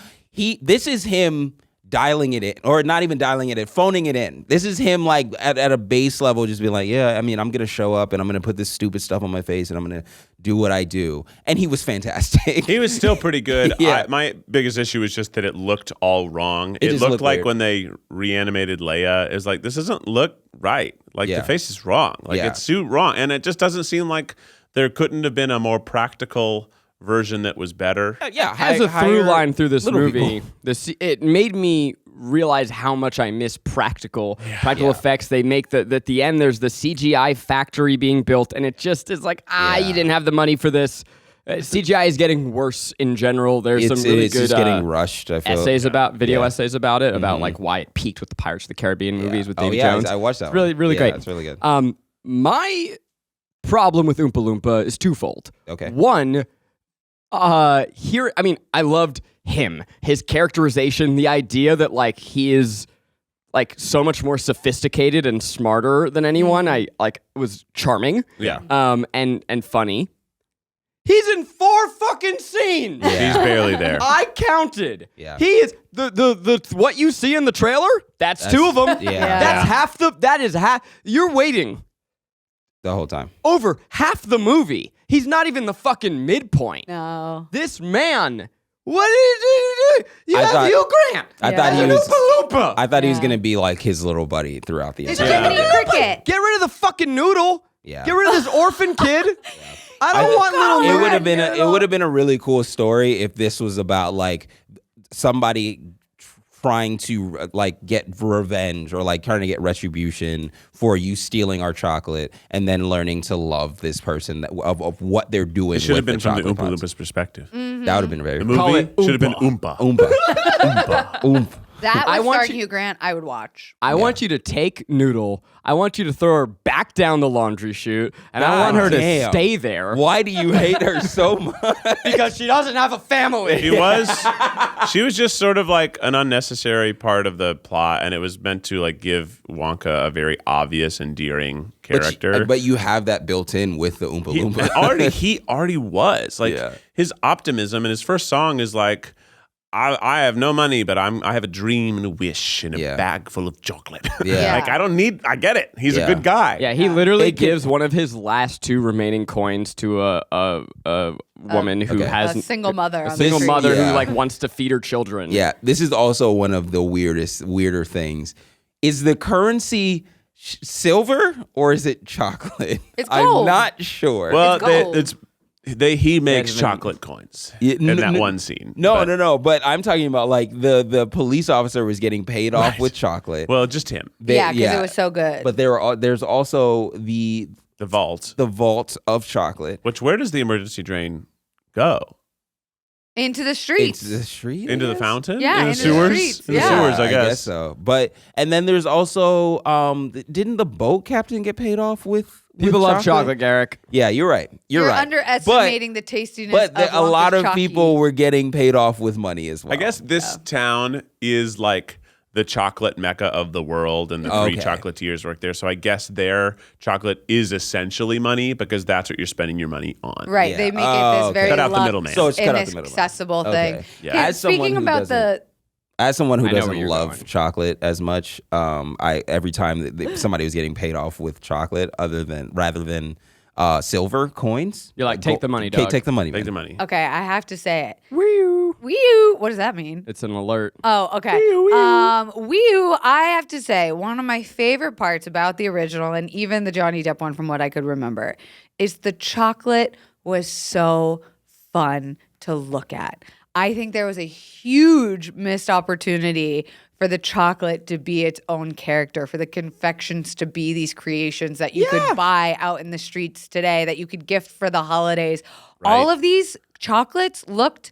This is him dialing it in, or not even dialing it in, phoning it in. This is him like at a base level, just being like, yeah, I mean, I'm gonna show up and I'm gonna put this stupid stuff on my face and I'm gonna do what I do. And he was fantastic. He was still pretty good. Yeah. My biggest issue was just that it looked all wrong. It It just looked looked like weird. when they reanimated Leia, it's like, this doesn't look right. Like Yeah. the face is wrong. Like Yeah. it's too wrong. And it just doesn't seem like there couldn't have been a more practical version that was better. Yeah, As a through line through this little movie, people. it made me realize how much I miss practical effects. They make at the end there's the CGI factory being built, and it just is like, you didn't have the money for this. CGI is getting worse in general. There's some really it's good just getting rushed. I feel essays about essays about it, about like why it peaked with the Pirates of the Caribbean movies with Davy Jones. I watched that. It's really, really Yeah, great. It's really good. My problem with Oompa Loompa is twofold. Okay. One, I loved him, his characterization, the idea that like he is like so much more sophisticated and smarter than anyone. I like was charming. Yeah. And funny. He's in 4 fucking scenes. He's barely there. I counted. Yeah. He is the what you see in the trailer. That's 2 of them. Yeah. That's half the. That is half. You're waiting The whole time. over half the movie. He's not even the fucking midpoint. No. This man. What did you do? You I have thought- Hugh Grant. I Yeah. thought he was. Oompa Loompa. I thought he was Yeah. gonna be like his little buddy throughout the It's entire. Jiminy Cricket. Get rid of the fucking noodle. Yeah. Get rid of this orphan kid. I don't I- want little. It would have Noodle. been. It would have been a really cool story if this was about like somebody trying to like get revenge or like trying to get retribution for you stealing our chocolate and then learning to love this person of what they're doing. It should have with been from the chocolate Oompa pots. Loompa's perspective. That would have been very The Call movie it should have been Oompa. Oompa. Oompa. Oompa. That I was want starring you- Hugh Grant. I would watch. I want you to take Noodle. I want you to throw her back down the laundry chute, and I want her to damn. stay there Why do you hate her so much? because she doesn't have a family. She was just sort of like an unnecessary part of the plot, and it was meant to like give Wonka a very obvious, endearing character. But you have that built in with the Oompa Loompa. He already was like Yeah. his optimism, and his first song is like, I have no money, but I have a dream and a wish and a Yeah. bag full of chocolate. Yeah. Like I get it. He's Yeah. a good guy. Yeah, he literally It gives- gives one of his last 2 remaining coins to a woman who Okay. has A single mother. a on single the street. mother Yeah. who like wants to feed her children. Yeah, this is also one of the weirder things. Is the currency silver or is it chocolate? It's I'm gold. not sure. Well, It's gold. he makes Yeah, chocolate coins Yeah, in that one scene. no, But- no. But I'm talking about like the police officer was getting paid off Right. with chocolate. Well, just him. Yeah, because it was so good. But there's also the The vault. vault of chocolate. Where does the emergency drain go? Into the streets. Into the street. Into the I guess? fountain? Yeah, in the into the sewers. streets, In the yeah. sewers, I guess. so. But and then there's also didn't the boat captain get paid off with People love chocolate, Garrick. Yeah, you're right. You're right. underestimating the tastiness But of a lot Wonka's of Chalky. people were getting paid off with money as well. I guess this town is like the chocolate mecca of the world, and the 3 Okay. chocolatiers work there. So I guess their chocolate is essentially money because that's what you're spending your money on. Right, Yeah. they make it Oh, this okay. very Cut out the middleman. So it's cut out the middleman. inaccessible Okay. thing. Yeah. Here, As someone speaking who about the As someone who I know where doesn't you're love going. chocolate as much, I every time that somebody was getting paid off with chocolate, rather than silver coins. You're like, take the money, dog. Take the money. Take man. the money. Okay, I have to say it. Wee-oo. Wee-oo. What does that mean? It's an alert. Oh, okay. Wee-oo, I have to say, one of my favorite parts about the original and even the Johnny Depp one from what I could remember is the chocolate was so fun to look at. I think there was a huge missed opportunity for the chocolate to be its own character, for the confections to be these creations that you could buy out in the streets today, that you could gift for the holidays. Right. All of these chocolates looked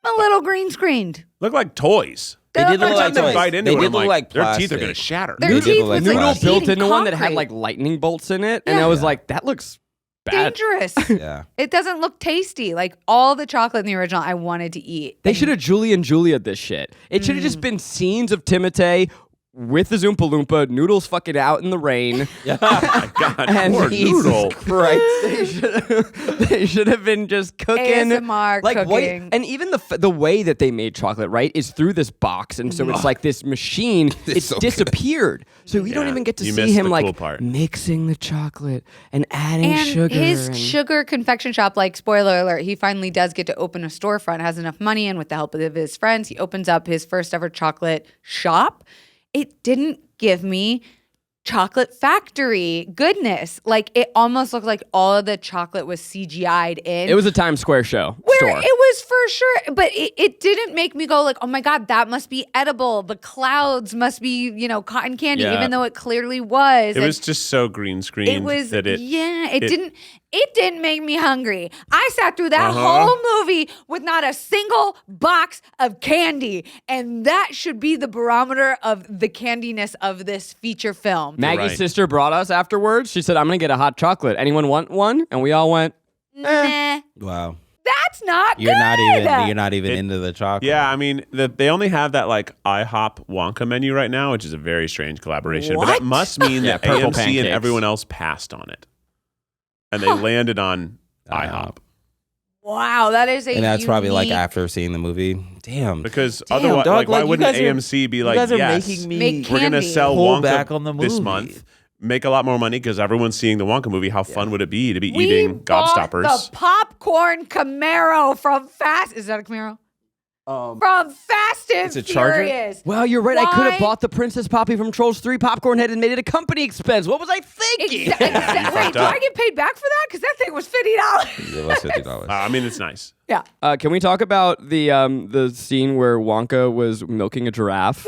a little green screened. Look like toys. They did look like They toys. bite into They it, did I'm look like their plastic. teeth are going to shatter. Their They did teeth look like was like Noodle plastic. built eating into one that had concrete. like lightning bolts in it, and I was like, that looks bad. Dangerous. Yeah. It doesn't look tasty. Like all the chocolate in the original, I wanted to eat. They should have Julie and Julia this shit. It should have just been scenes of Timotei with his Oompa Loompa, Noodles fucking out in the rain. Oh my God, And poor Jesus Noodle. Christ. They should have been just cooking. ASMR like cooking. and even the way that they made chocolate, right, is through this box, and so it's like this machine. It's so good. disappeared, so we don't Yeah, even get to you see missed him the like cool part. mixing the chocolate and adding And sugar. his and- sugar confection shop, like spoiler alert, he finally does get to open a storefront, has enough money, and with the help of his friends, he opens up his first ever chocolate shop. It didn't give me chocolate factory goodness. Like it almost looked like all of the chocolate was CGI'd in. It was a Times Square show Where store. it was for sure, but it didn't make me go like, oh my God, that must be edible. The clouds must be, cotton candy, Yeah. even though it clearly was. It And was just so green screened. it was, that it didn't make me hungry. I sat through that Uh-huh. whole movie with not a single box of candy. And that should be the barometer of the candiness of this feature film. Maggie's Right. sister brought us afterwards. She said, "I'm gonna get a hot chocolate. Anyone want one?" And we all went. Nah, Wow. that's not You're good. not even into the chocolate. Yeah, I mean, they only have that like IHOP Wonka menu right now, which is a very strange collaboration. But that What? must mean Yeah, that purple AMC and pancakes. everyone else passed on it, and they landed on IHOP Wow, that is a And that's probably like unique- after seeing the movie. Damn. because Damn, otherwise, dog, like, why you wouldn't guys are- AMC be like, you guys are yes, making me Make we're gonna candy. sell pull Wonka back on the this movie. month, make a lot more money because everyone's seeing the Wonka movie. How fun would it be to be We eating bought gobstoppers? the popcorn Camaro from Fast. Is that a Camaro? From Fast and It's a Charger? Furious. Well, you're right. I could Why- have bought the Princess Poppy from Trolls 3 popcorn head and made it a company expense. What was I thinking? Wait, fucked do up. I get paid back for that? Because that thing was $50. It was $50. I mean, it's nice. Yeah. Can we talk about the scene where Wonka was milking a giraffe?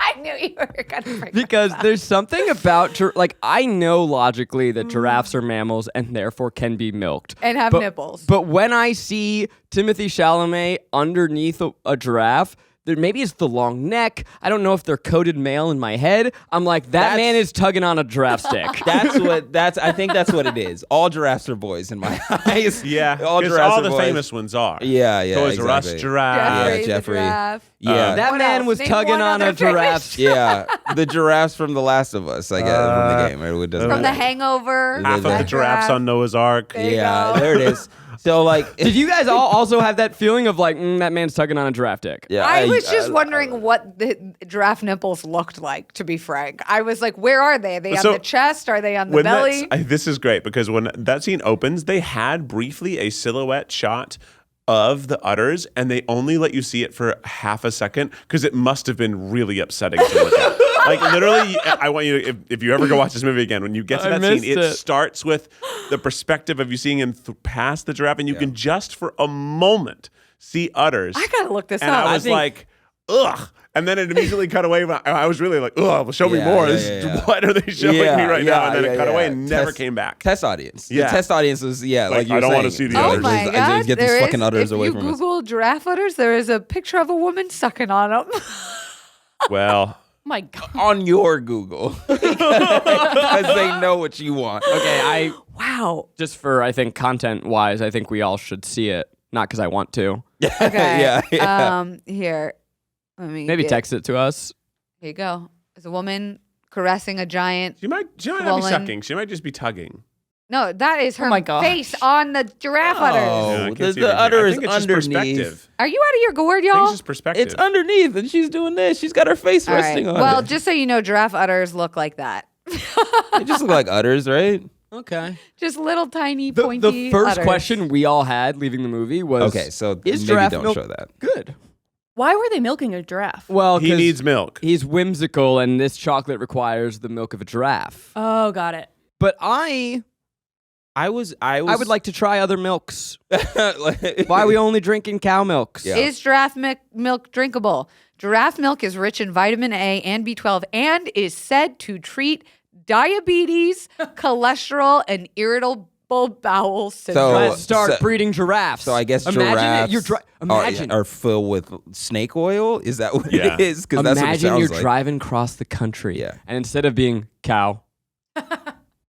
I knew you were going to bring Because there's something about I know logically that giraffes are mammals and therefore can be milked And have But- nipples. But when I see Timothée Chalamet underneath a giraffe, maybe it's the long neck. I don't know if they're coded male in my head. I'm like, that man is tugging on a giraffe stick. I think that's what it is. All giraffes are boys in my eyes. Yeah, all 'cause giraffes all are the boys. famous ones are. Yeah, Toys R Us exactly. giraffe. Jeffrey, the Jeffrey. giraffe. Yeah. that What man else? was Name tugging one on a other famous- giraffe. Yeah, the giraffes from The Last of Us, I guess, from the game. It doesn't From The matter. Hangover. Half of the that giraffes giraffe. on Noah's Ark. There you Yeah, go. there it is. So like, Did you guys all also have that feeling of like, that man's tugging on a giraffe dick? yeah, I was just wondering what the giraffe nipples looked like, to be frank. I was like, where are they? Are they So, on the chest? Are they on the When belly? this is great because when that scene opens, they had briefly a silhouette shot of the udders, and they only let you see it for half a second because it must have been really upsetting to look at. Like literally, I want you to, if you ever go watch this movie again, when you get to I that scene, missed it it. starts with the perspective of you seeing him past the giraffe, and you can just for a moment see udders. I gotta look this and up. I was like, ugh. And then it immediately cut away. I was really like, ugh, well, show me Yeah, more. yeah, This- yeah. What are they showing me right now? And then it cut away and never Test- came back. Test audience. Yeah. The test audience was like you I were don't saying. wanna see the Oh udders. my Just- God! Get these there fucking is- udders away if from you us. Google giraffe udders, there is a picture of a woman sucking on them. Well, My God. On your Google, because they know what you want. Okay, Wow. just for, I think, content-wise, I think we all should see it. Not because I want to. Okay. Yeah. Here. Let me Maybe get- text it to us. Here you go. There's a woman caressing a giant. she might not be Swollen. sucking. She might just be tugging. No, that is her my gosh. face on the giraffe udders. Oh, Yeah, I can't the see it in here. udder I is think it's just underneath. perspective. Are you out of your gourd, I think y'all? it's just perspective. It's underneath, and she's doing this. She's got her face All right. resting on Well, it. just so you know, giraffe udders look like that. They just look like udders, right? Okay. Just little tiny The pointy first udders. question we all had leaving the movie was, Okay, so is maybe giraffe don't milk show that. good? Why were they milking a giraffe? Well, He 'cause needs milk. He's whimsical, and this chocolate requires the milk of a giraffe. Oh, got it. But I would like to try other milks. Why are we only drinking cow milks? Yeah. Is giraffe milk drinkable? Giraffe milk is rich in vitamin A and B12 and is said to treat diabetes, cholesterol, and irritable bowel syndrome. Let's start so- breeding giraffes. So I guess imagine giraffes it. Imagine. are filled with snake oil. Is that what Yeah. it is? Because that's what it Imagine sounds you're like. driving across the country, Yeah. and instead of being cow,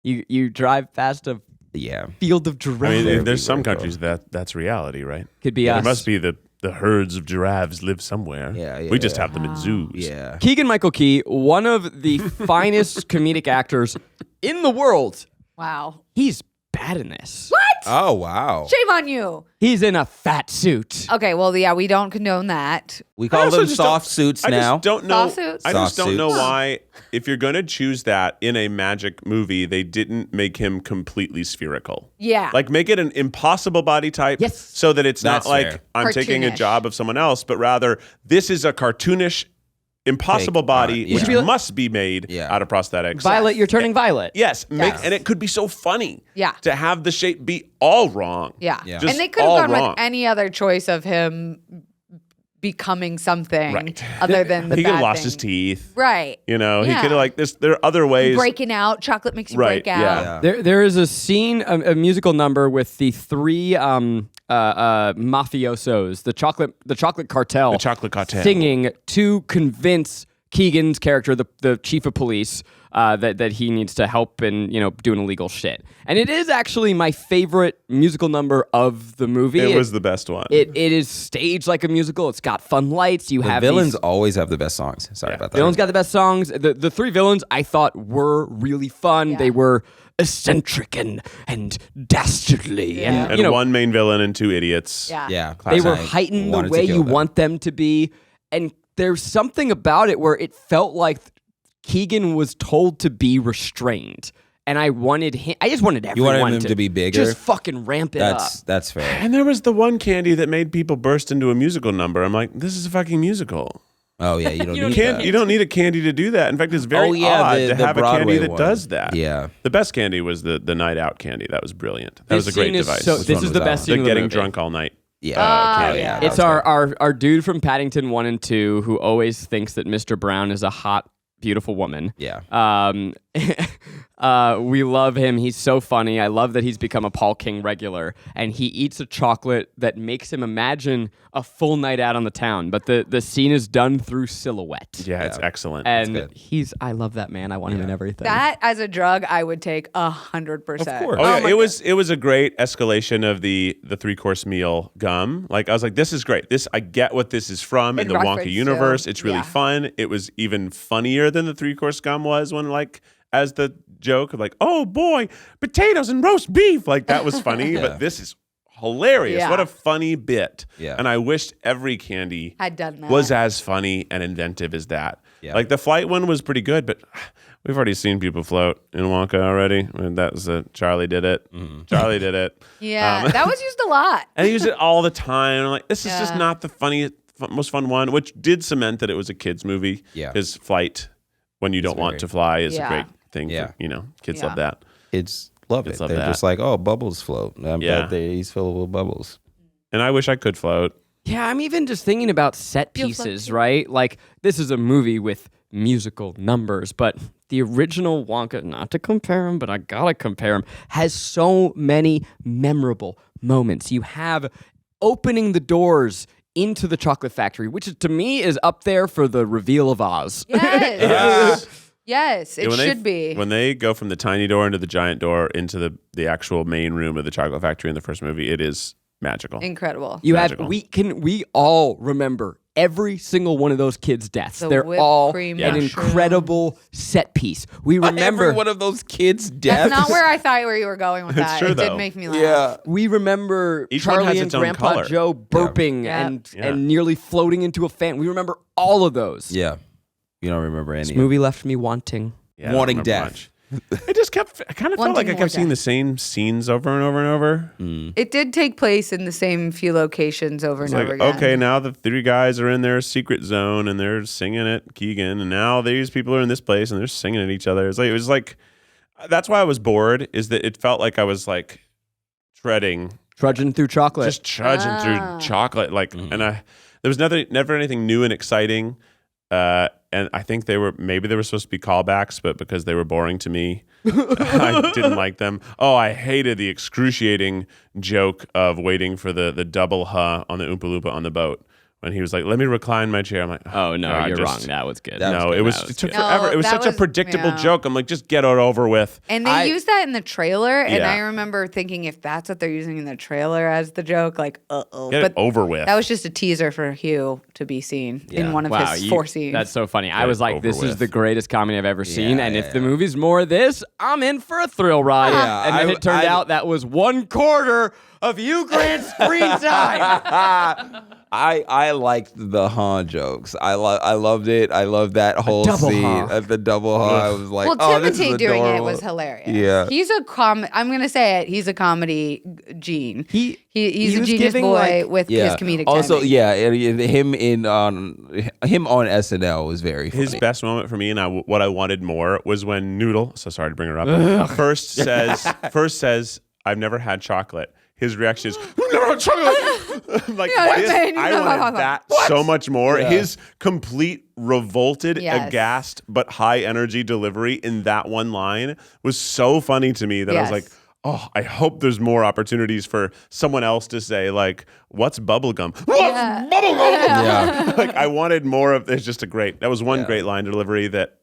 you drive past a Yeah. field of I giraffes. mean, there's some countries that's reality, right? Could be There us. must be the herds of giraffes live somewhere. Yeah, we just yeah. have them in zoos. Yeah. Keegan-Michael Key, one of the finest comedic actors in the world. Wow. He's bad in this. What? Oh wow. Shame on you. He's in a fat suit. Okay, well, yeah, we don't condone that. We I call also them just soft don't- suits I now. just don't know. Soft suits? I just Soft don't know suits. why, if you're going to choose that in a magic movie, they didn't make him completely spherical. Yeah. Like make it an impossible body type, Yes. so that it's That's not like fair. I'm taking a Cartoonish. job of someone else, but rather this is a cartoonish, impossible body yeah. which Be like- must be made Yeah. out of prosthetics. Violet, you're turning violet. Yes, Yes. and it could be so funny. Yeah. To have the shape be all wrong. Yeah. Yeah. Just And they could have all gone wrong. with any other choice of him becoming something Right. other than the He could bad have lost thing. his teeth. Right. You know, he Yeah. could have like this. There are other ways. Breaking out. Chocolate makes you Right, break out. yeah. There is a scene, a musical number with the three mafiosos, the chocolate cartel, The chocolate cartel. singing to convince Keegan's character, the chief of police, that he needs to help in doing illegal shit. And it is actually my favorite musical number of the movie. It was the best one. It is staged like a musical. It's got fun lights. You The have villains these- always have the best songs. Sorry about that. Villains got the best songs. The three villains I thought were really fun. Yeah. They were eccentric and dastardly, Yeah. and and one main villain and two idiots. Yeah. Yeah. they were I heightened the wanted to way kill you them. want them to be. And there's something about it where it felt like Keegan was told to be restrained. And I wanted him. I just wanted You everyone wanted him to be bigger? Just fucking ramp it up. That's fair. And there was the one candy that made people burst into a musical number. I'm like, this is a fucking musical. Oh yeah, you don't need Can't, that. you don't need a candy to do that. In fact, it's very Oh, yeah, odd the to have a candy Broadway that one. does that. Yeah. The best candy was the night out candy. That was brilliant. That This was a great scene is device. so- Which this one is was the that best one? scene the of the getting movie. drunk all night. Yeah. candy. Yeah. It's that was good. our dude from Paddington 1 and 2 who always thinks that Mr. Brown is a hot, beautiful woman. Yeah. We love him. He's so funny. I love that he's become a Paul King regular, and he eats a chocolate that makes him imagine a full night out on the town. But the scene is done through silhouette. Yeah, it's excellent. And good. I love that man. I want him in everything. That as a drug, I would take 100%. Of course. Oh, yeah, it was a great escalation of the 3-course meal gum. Like I was like, this is great. I get what this is from in In the Wonka reference to- universe. It's really yeah. fun. It was even funnier than the 3-course gum was when as the joke of like, oh boy, potatoes and roast beef. Like that was funny, but this is hilarious. Yeah. What a funny bit. Yeah. And I wished every candy Had done that. was as funny and inventive as that. Yeah. Like the flight one was pretty good, but we've already seen people float in Wonka already. I mean, that was Charlie did it. Charlie did it. Yeah, that was used a lot. And he used it all the time. I'm like, this is just Yeah. not the funniest, most fun one, which did cement that it was a kid's movie. Yeah. His flight when you don't want very- to fly is Yeah. a great thing. Yeah. For, kids Yeah. love that. Kids love Kids it. love They're that. just like, oh, bubbles float. I Yeah. bet he's filled with bubbles. And I wish I could float. Yeah, I'm even just thinking about set You'll pieces, float right? Like, this is a movie with musical numbers, but the original Wonka, not to compare him, but I gotta compare him, has so many memorable moments. You have opening the doors into the chocolate factory, which to me is up there for the reveal of Oz. Yes. Yes, it When should be. When they go from the tiny door into the giant door into the actual main room of the chocolate factory in the first movie, it is magical. Incredible. You Magical. we all remember every single one of those kids' deaths. The They're whipped all cream an mushroom. incredible set piece. We remember Every one of those kids' deaths. That's not where I thought where you were going with that. true, it though. did make me laugh. Yeah. We remember Each one Charlie has and its own Grandpa color. Joe burping Yeah. and Yeah. and nearly floating into a fan. We remember all of those. Yeah. You don't remember any. This movie left me wanting. Yeah, I don't Wanting remember death. much. I kind of felt like I kept seeing the same scenes over and over and over. It did take place in the same few locations over and over again. Okay, now the three guys are in their secret zone and they're singing at Keegan, and now these people are in this place and they're singing at each other. It was like that's why I was bored. Is that it felt like I was like trudging through chocolate, through chocolate. Like, and there was never anything new and exciting. And I think they were supposed to be callbacks, but because they were boring to me, I didn't like them. Oh, I hated the excruciating joke of waiting for the double on the Oompa Loompa on the boat. When he was like, "Let me recline my chair," I'm like, "Oh no, you're wrong. That was good." It took forever. It was such a predictable joke. I'm like, just get it over with. And they used that in the trailer, and I remember thinking, if that's what they're using in the trailer as the joke, like, get it over with. That was just a teaser for Hugh to be seen in one of his 4 scenes. That's so funny. I was like, this is the greatest comedy I've ever seen, and if the movie's more of this, I'm in for a thrill ride. And then it turned out that was 1/4 of Hugh Grant's screen time. I liked the Han jokes. I loved it. I loved that whole scene at the double Han. I was like, this is Timothy doing adorable. it was hilarious. Yeah, he's a I'm gonna say it. He's a comedy gene. He's a genius boy with his comedic also, timing. him on SNL was very funny. His best moment for me, and what I wanted more was when Noodle. So sorry to bring her up. First says, "I've never had chocolate." His reaction is, "Never had chocolate." I'm like, I wanted that so much more. Yeah. His complete revolted, aghast, but high energy delivery in that one line was so funny to me that I was like, oh, I hope there's more opportunities for someone else to say, like, what's bubblegum? What's bubblegum? Yeah. Like, I wanted more of, it's just that was one great line delivery that,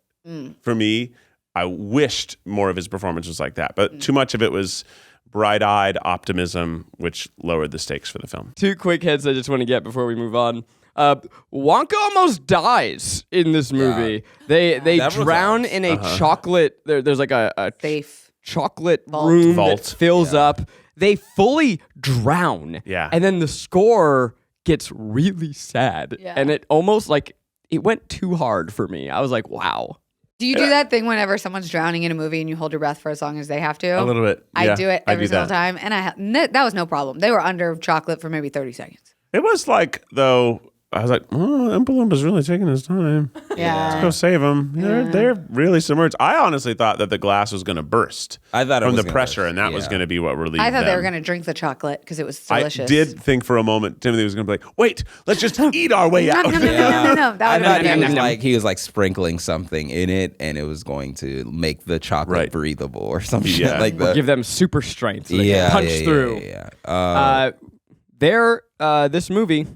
for me, I wished more of his performance was like that. But too much of it was bright-eyed optimism, which lowered the stakes for the film. 2 quick hits I just want to get before we move on. Wonka almost dies in this movie. They drown in a chocolate. There's like a safe chocolate room that fills up. They fully drown. Yeah, and then the score gets really sad, and it almost like it went too hard for me. I was like, wow. Do you do that thing whenever someone's drowning in a movie and you hold your breath for as long as they have to? A little bit. I do it every single time, and that was no problem. They were under chocolate for maybe 30 seconds. It was like, though, I was like, Oompa Loompa's really taking his time. Yeah. Let's go save him. They're really submerged. I honestly thought that the glass was going to burst from the pressure, and that was going to be what relieved them. I thought they were going to drink the chocolate because it was delicious. I did think for a moment Timothy was going to be like, wait, let's just eat our way out. No. I thought he was like sprinkling something in it, and it was going to make the chocolate breathable or something like that. Or give them super strength so they can punch through. This movie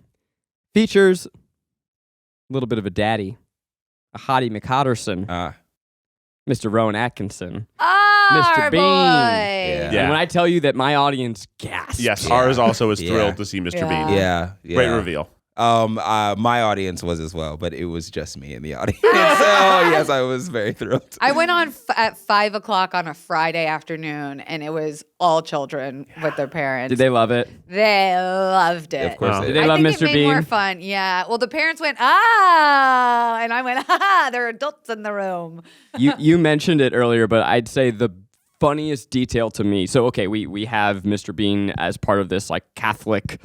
features a little bit of a daddy, a hottie McHotterson, Mr. Rowan Atkinson, Mr. Bean. Boy. And when I tell you that my audience gasped. Yes, ours also was thrilled to see Mr. Bean. Yeah. Great reveal. My audience was as well, but it was just me in the audience. So yes, I was very thrilled. I went on at 5:00 on a Friday afternoon, and it was all children with their parents. Did they love it? They loved it. Of course they did. did. They love think Mr. it made Bean? more fun. Yeah. Well, the parents went, and I went, there are adults in the room. You mentioned it earlier, but I'd say the funniest detail to me. So, okay, we have Mr. Bean as part of this like Catholic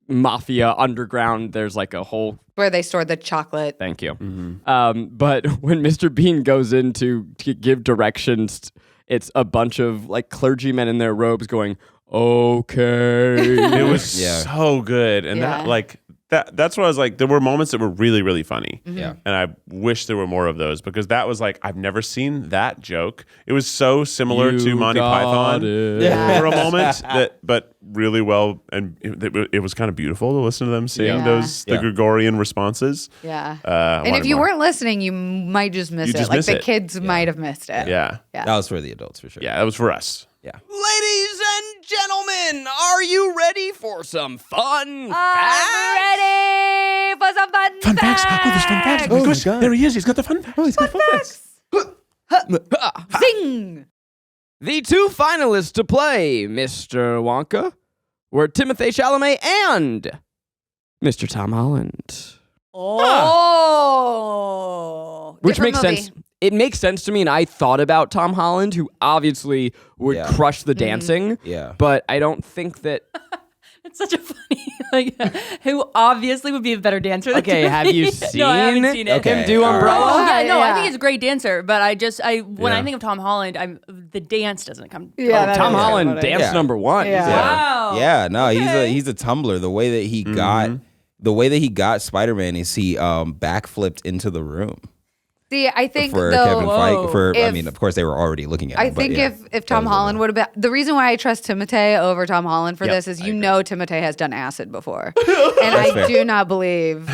mafia underground. There's like a whole Where they stored the chocolate. Thank you. But when Mr. Bean goes in to give directions, it's a bunch of like clergymen in their robes going, okay. It was so good. And that's what I was like, there were moments that were really, really funny. Yeah. And I wish there were more of those because that was like, I've never seen that joke. It was so similar to Monty Python for a moment, but really well. And it was kind of beautiful to listen to them sing the Gregorian responses. Yeah. And if you weren't listening, you might just miss it. Like the kids might have missed it. Yeah. That was for the adults for sure. Yeah, that was for us. Yeah. Ladies and gentlemen, are you ready for some fun facts? I'm ready for some fun facts. Oh, there's fun facts. Oh, my gosh. There he is. He's got the fun facts. Oh, he's got fun facts. Zing! The 2 finalists to play Mr. Wonka were Timothée Chalamet and Mr. Tom Holland. Oh. Which Different makes movie. sense. it makes sense to me, and I thought about Tom Holland, who obviously would crush the dancing. Yeah. But I don't think that. It's such a funny, who obviously would be a better dancer than Okay, have you seen, No, I haven't seen it. him do all right. Umbrella? Oh, yeah, no, I Yeah. think he's a great dancer, but when I think of Tom Holland, the dance doesn't come. Yeah, that Tom is Holland, funny. dance number one. Yeah. Wow. Yeah, no, Okay. he's a tumbler. The way that he got Spider-Man is he backflipped into the room See, I think for though, Kevin Feige. I if- mean, of course they were already looking at him. I think but yeah, if Tom that was Holland would have been the reason why I trust Timothée over Tom Holland for this is Timothée has done acid before, and I do not believe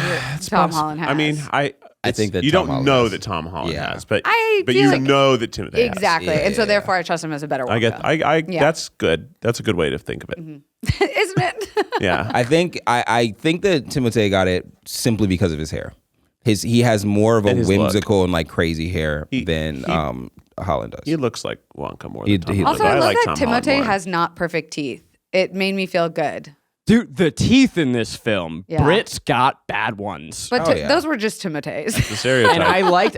Tom Holland has. I mean, I think that you Tom don't Holland know has. that Tom Holland Yeah. has, but I but feel you like- know that Timothée has. exactly, and so therefore I trust him as a better Wonka. I get. I Yeah. That's good. That's a good way to think of it. Isn't it? Yeah. I think that Timothée got it simply because of his hair. He has more of a And his whimsical and like crazy hair He- than Holland does. He looks like Wonka more He- than Tom he- Holland. Also, I love like that Tom Holland Timothée more. has not perfect teeth. It made me feel good. Dude, the teeth in this film, Yeah. Brit's got bad ones. But Oh, yeah. those were just Timothées. the stereotype. And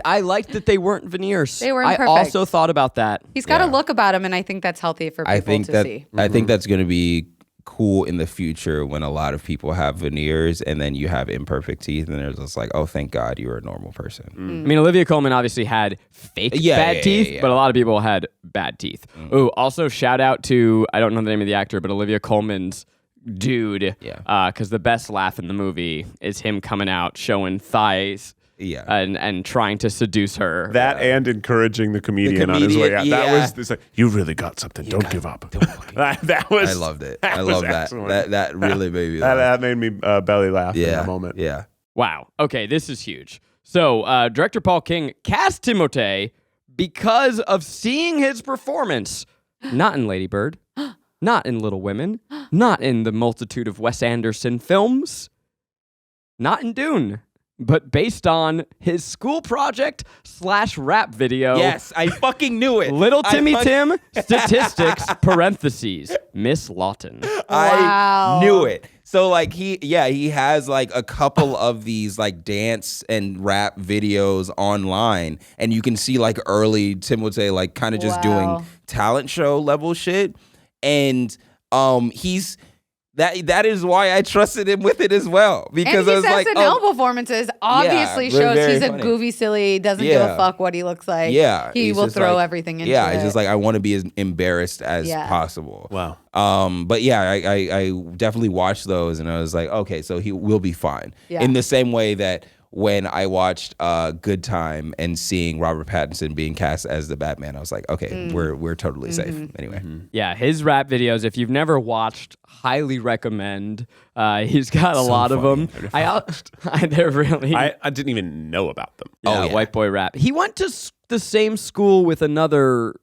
I liked that they weren't veneers. They weren't I perfect. also thought about that. He's got a Yeah. look about him, and I think that's healthy for people I think to that see. I think that's going to be cool in the future when a lot of people have veneers and then you have imperfect teeth and they're just like, oh, thank God you're a normal person. I mean, Olivia Colman obviously had fake bad teeth, but a lot of people had bad teeth. Ooh, also shout out to, I don't know the name of the actor, but Olivia Colman's dude. Yeah. Because the best laugh in the movie is him coming out showing thighs. Yeah. And trying to seduce her. that and encouraging the comedian on his way out. comedian, That yeah. was this. Like, you really got something. Don't give up. That was. I loved it. that I was love that. excellent. That really made me That, laugh. that made me belly laugh in Yeah. that moment. Yeah. Wow. Okay, this is huge. So, director Paul King cast Timothée because of seeing his performance. Not in Lady Bird, not in Little Women, not in the multitude of Wes Anderson films, not in Dune, but based on his school project / rap video. Yes, I fucking knew it. Little Timmy I Tim, statistics, parentheses, Miss Lawton. Wow. I knew it. So like he has like a couple of these like dance and rap videos online, and you can see like early Timothée like kind of just Wow. doing talent show level shit, and he's that is why I trusted him with it as well, because And I his was like, SNL performances obviously they're shows very he's a funny. goofy, silly, doesn't give a Yeah. fuck what he looks like. yeah, He he's will just throw like- everything into yeah, it. it's just like I want to be as embarrassed as Yeah. possible. Wow. But yeah, I definitely watched those, and I was like, okay, so he will be fine. Yeah. In the same way that when I watched Good Time and seeing Robert Pattinson being cast as the Batman, I was like, okay, we're totally safe. Anyway, Yeah, his rap videos, if you've never watched, highly recommend. He's got a lot of them. They're really I didn't even know about them. yeah, white boy rap. He went to the same school with another,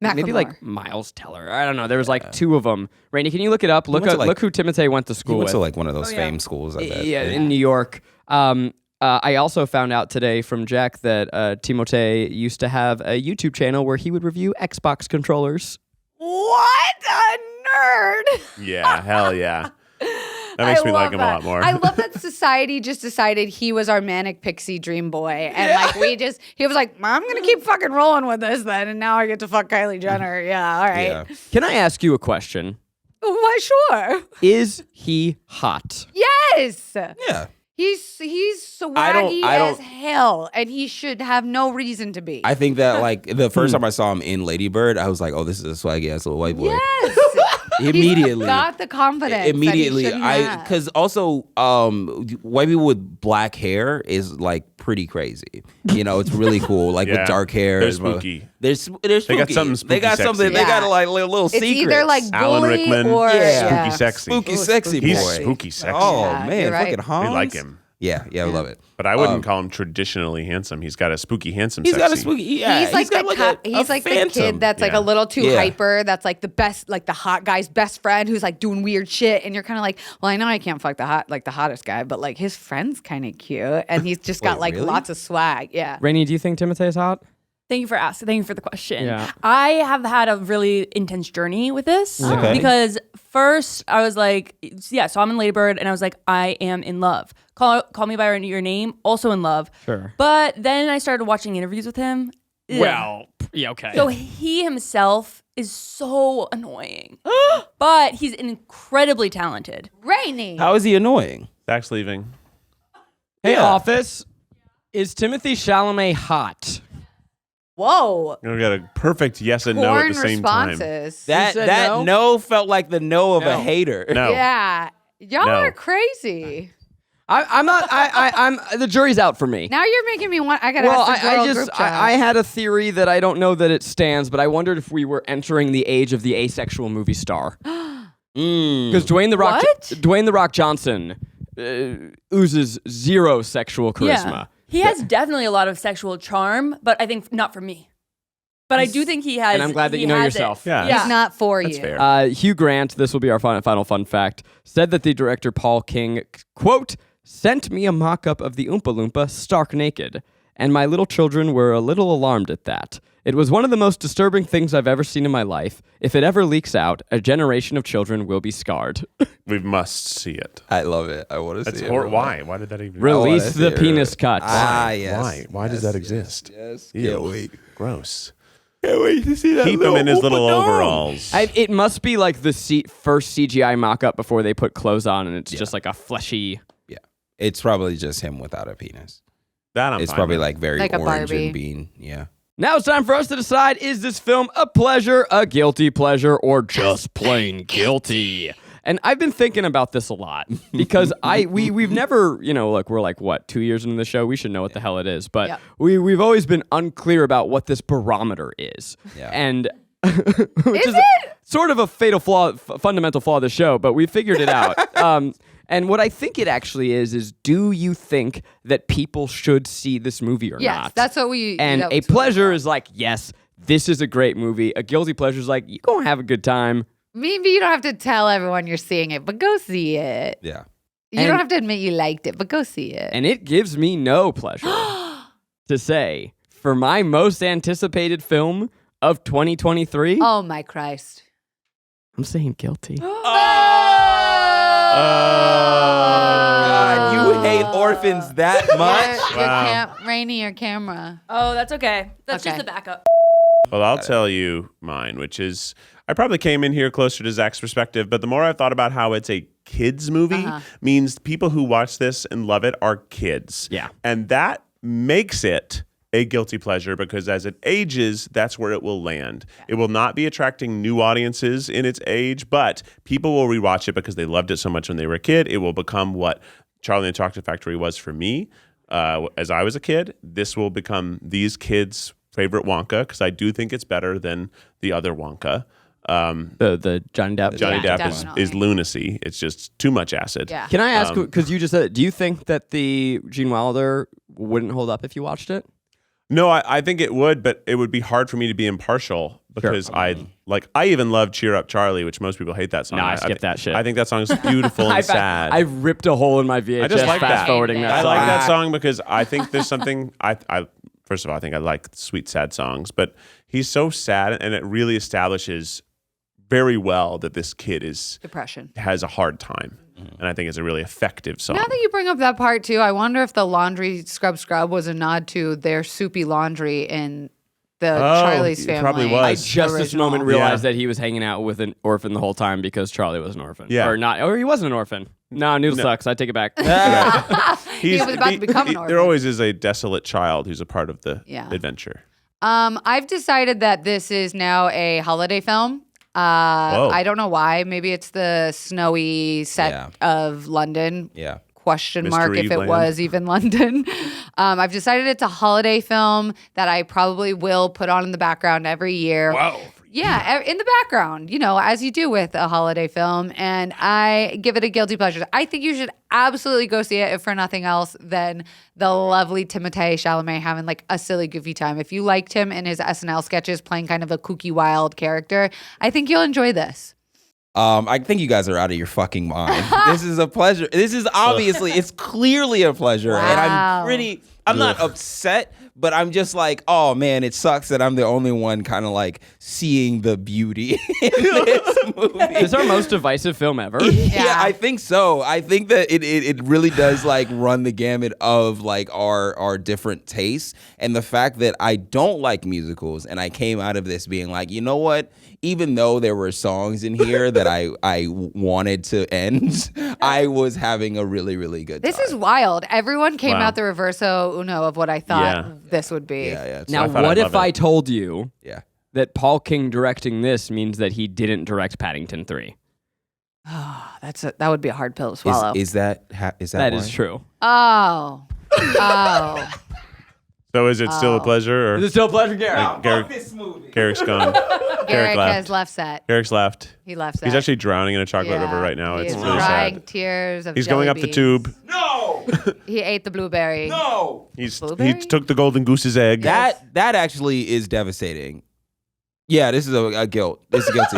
maybe Macklemore. like Miles Teller. I don't know. There was like two of them. Rainie, can you look it up? Look went to, like- look who Timothée went to he school went with. to like one of those fame schools. I bet. Yeah, in New York. I also found out today from Jack that Timothée used to have a YouTube channel where he would review Xbox controllers. What a nerd! Yeah, hell yeah. That makes me like him a lot more. I love that society just decided he was our manic pixie dream boy, and like he was like, I'm gonna keep fucking rolling with this then, and now I get to fuck Kylie Jenner. Yeah, all right. Yeah. Can I ask you a question? Why, sure. Is he hot? Yes. Yeah. He's swaggy I don't- as hell, and he should have no reason to be. I think that like the first time I saw him in Lady Bird, I was like, oh, this is a swaggy ass little white boy. yes. Immediately. He's got the confidence. Immediately, that he shouldn't have. because also white people with black hair is like pretty crazy. You know, it's really cool. Like Yeah. with dark hair, They're as well. spooky. They're spooky. They got something They got spooky something. sexy. They got Yeah. like little it's secrets. either like Alan bully Rickman. or Yeah. Spooky sexy. spooky Ooh, sexy spooky boy. He's spooky sexy. Oh Yeah, man, you're right. fucking Hans. I like him. Yeah, I love it. But I wouldn't call him traditionally handsome. He's got a spooky handsome He's sexy. got a spooky. Yeah, he's like got he's like the phantom. kid that's like Yeah. a little too Yeah. hyper. That's like the best, like the hot guy's best friend who's like doing weird shit, and you're kind of like, well, I know I can't fuck the hottest guy, but like his friend's kind of cute, and he's just got Wait, like really? lots of swag. Yeah, Rainie, do you think Timothée is hot? Thank you for asking. Thank you for the question. Yeah. I have had a really intense journey with this Okay. because first I was like, so I'm in Ladybird and I was like, I am in love. Call Me by Your Name, also in love. Sure. But then I started watching interviews with him. Ugh. Well, yeah, okay. So he himself is so annoying, but he's incredibly talented. Rainie. How is he annoying? Zach's leaving. Hey, Yeah. office. Is Timothée Chalamet hot? Whoa. We got a perfect yes and no at the same time. responses. That said that no felt like the no of a hater. No. Yeah. Y'all No. are crazy. I'm not. I'm. The jury's out for me. Now you're making me want. I gotta Well, ask the girl group chat. I had a theory that I don't know that it stands, but I wondered if we were entering the age of the asexual movie star. Because Dwayne the Rock Johnson oozes zero sexual charisma. Yeah. He has definitely a lot of sexual charm, but I think not for me. But I do think he has. And I'm glad that he you know has yourself. It. Yeah. He's not for That's you. fair. Hugh Grant, this will be our final fun fact, said that the director Paul King, quote, sent me a mock-up of the Oompa Loompa stark naked, and my little children were a little alarmed at that. It was one of the most disturbing things I've ever seen in my life. If it ever leaks out, a generation of children will be scarred. We must see it. I love it. I want to That's see it. why? Why did that even? Release that's the it. penis cut. Yes. Why? Why does that exist? Yes. Ew. Can't wait. Gross. Can't wait to see that. Keep him in his little overalls. It must be like the first CGI mock-up before they put clothes on, and it's just like a fleshy... Yeah. It's probably just him without a penis. That I'm It's fine probably with. like very Like a orange Barbie. and bean. Yeah. Now it's time for us to decide, is this film a pleasure, a guilty pleasure, or just plain guilty? And I've been thinking about this a lot because we've never, look, we're like, 2 years into the show? We should know what the hell it is. But Yep. we've always been unclear about what this barometer is. Yeah. And which is sort of a fatal flaw, fundamental flaw of the show, but we figured it out. And what I think it actually is do you think that people should see this movie or Yes, not? that's what we. And that a was what pleasure is like, yes, this is a great movie. A guilty pleasure is like, you're going to have a good time. Maybe you don't have to tell everyone you're seeing it, but go see it. Yeah. You And- don't have to admit you liked it, but go see it. And it gives me no pleasure to say, for my most anticipated film of 2023, Oh my Christ. I'm saying guilty. God, you hate orphans that much? Wow. Rainie, your camera. Oh, that's okay. That's Okay. just the backup. Well, I'll tell you mine, which is I probably came in here closer to Zach's perspective, but the more I've thought about how it's a kids movie means people who watch this and love it are kids. Yeah. And that makes it a guilty pleasure because as it ages, that's where it will land. It will not be attracting new audiences in its age, but people will rewatch it because they loved it so much when they were a kid. It will become what Charlie and the Chocolate Factory was for me as I was a kid. This will become these kids' favorite Wonka because I do think it's better than the other Wonka. The Johnny Depp. Johnny Yeah, Depp definitely. is lunacy. It's just too much acid. Yeah. Can I ask, because you just said it, do you think that the Gene Wilder wouldn't hold up if you watched it? No, I think it would, but it would be hard for me to be impartial because I even love Cheer Up Charlie, which most people hate that song. No, I skipped that shit. I think that song is beautiful and sad. I ripped a hole in my VHS I just like fast that. forwarding that I song. like that song because I think there's something I first of all, I think I like sweet, sad songs, but he's so sad and it really establishes very well that this kid Depression. has a hard time. And I think it's a really effective song. Now that you bring up that part too, I wonder if the laundry scrub was a nod to their soupy laundry in the Charlie's it family. probably was. I just this original. moment realized that he was hanging out with an orphan the whole time because Charlie was an orphan. Yeah. Or he wasn't an orphan. No, Noodle sucks. I take it back. He was about to become an There orphan. always is a desolate child who's a part of the Yeah. adventure. I've decided that this is now a holiday film. I don't know why. Maybe it's the snowy set of London. Yeah. Question mark Mystery if it land. was even London. I've decided it's a holiday film that I probably will put on in the background every year. Wow. Yeah, in the background, as you do with a holiday film. And I give it a guilty pleasure. I think you should absolutely go see it, if for nothing else than the lovely Timothée Chalamet having like a silly, goofy time. If you liked him in his SNL sketches playing kind of a kooky, wild character, I think you'll enjoy this. I think you guys are out of your fucking mind. This is a pleasure. This is obviously, it's clearly a pleasure. And Wow. I'm not upset, But I'm just like, oh man, it sucks that I'm the only one kind of like seeing the beauty in this movie. This is our most divisive film ever. Yeah, I think so. I think that it really does like run the gamut of like our different tastes, and the fact that I don't like musicals, and I came out of this being like, you know what? Even though there were songs in here that I wanted to end, I was having a really, really good time. This is wild. Everyone came out the reverso uno of what I thought this would be. Yeah. Now, what if I told you that Paul King directing this means that he didn't direct Paddington 3? That would be a hard pill to swallow. Is that That is true. Oh. So is it still a pleasure? Or Is it still a pleasure, Garrick? Garrick's gone. Garrick has left set. Garrick's left. He left set. He's actually drowning in a chocolate river right now. He It's is really crying sad. tears of He's jelly going up the beans. tube. No. He ate the blueberry. No. He Blueberry? took the golden goose's egg. That actually is devastating. Yeah, this is a guilt. This is guilty.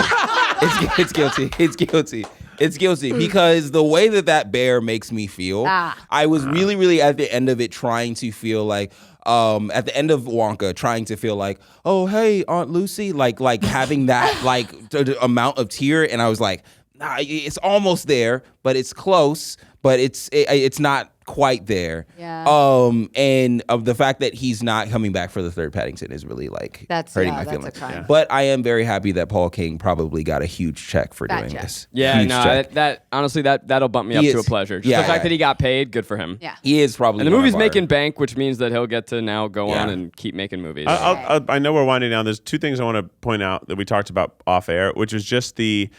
It's guilty. It's guilty. It's guilty because the way that bear makes me feel, I was really, really at the end of it trying to feel like, at the end of Wonka, trying to feel like, oh, hey, Aunt Lucy, like having that like the amount of tear, and I was like, nah, it's almost there, but it's close, but it's not quite there. Yeah. And of the fact that he's not coming back for the third Paddington is really like hurting my feelings. Yeah. But I am very happy that Paul King probably got a huge check for doing this. Yeah, Huge no, check. that honestly that'll bump me up to a pleasure. Just the fact that he got paid, good for him. Yeah. He is probably. And the one movie's of our- making bank, which means that he'll get to now go on and keep making movies. I know we're winding down. There's two things I want to point out that we talked about off air, which is just the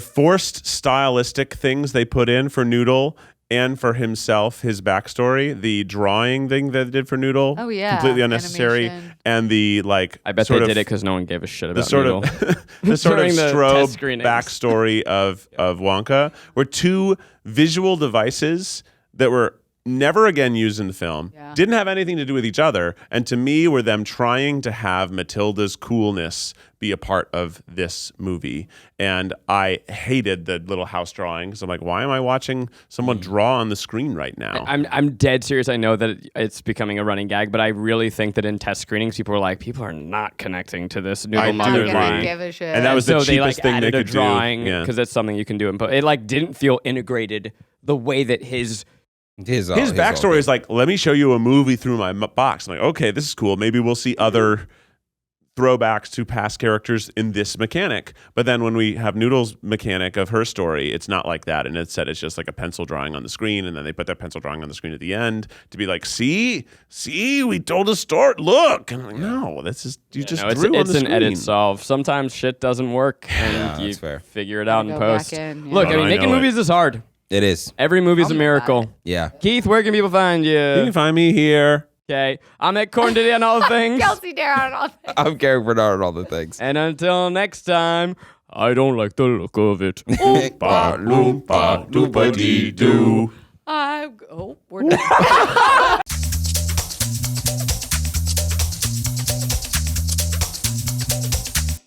forced stylistic things they put in for Noodle and for himself, his backstory, the drawing thing that they did for Noodle, completely unnecessary, Animation. and the like. I bet they did it because no one gave a shit about the sort Noodle. of the sort of During the strobe test screenings. backstory of Wonka were two visual devices that were never again used in the film, didn't have anything to do with each other, and to me were them trying to have Matilda's coolness be a part of this movie. And I hated the little house drawings. I'm like, why am I watching someone draw on the screen right now? I'm dead serious. I know that it's becoming a running gag, but I really think that in test screenings, people are not connecting to this Noodle I mother do line. agree. Give a shit. And that was the so they cheapest thing they added could a drawing do. because that's something you can do. But it didn't feel integrated the way that his backstory is like, let me show you a movie through my box. I'm like, okay, this is cool. Maybe we'll see other throwbacks to past characters in this mechanic. But then when we have Noodle's mechanic of her story, it's not like that. And instead, it's just like a pencil drawing on the screen. And then they put that pencil drawing on the screen at the end to be like, see, we told a story. Look. And I'm like, no, that's just, you just drew on the it's an screen. edit solve. Sometimes shit doesn't work and you figure it out in Go post. back in, yeah. Look, Oh, I mean, I making know movies is hard. It is. Every movie's a Tell me about miracle. Yeah. Keith, where can people find you? You can find me here. Okay. I'm at Corn Diddy on all the things. Kelsey Darragh and all that. I'm Garrick Bernard and all the things. And until next time, I don't like the look of it. Oompa, loompa, loompa-dee-doo. We're done.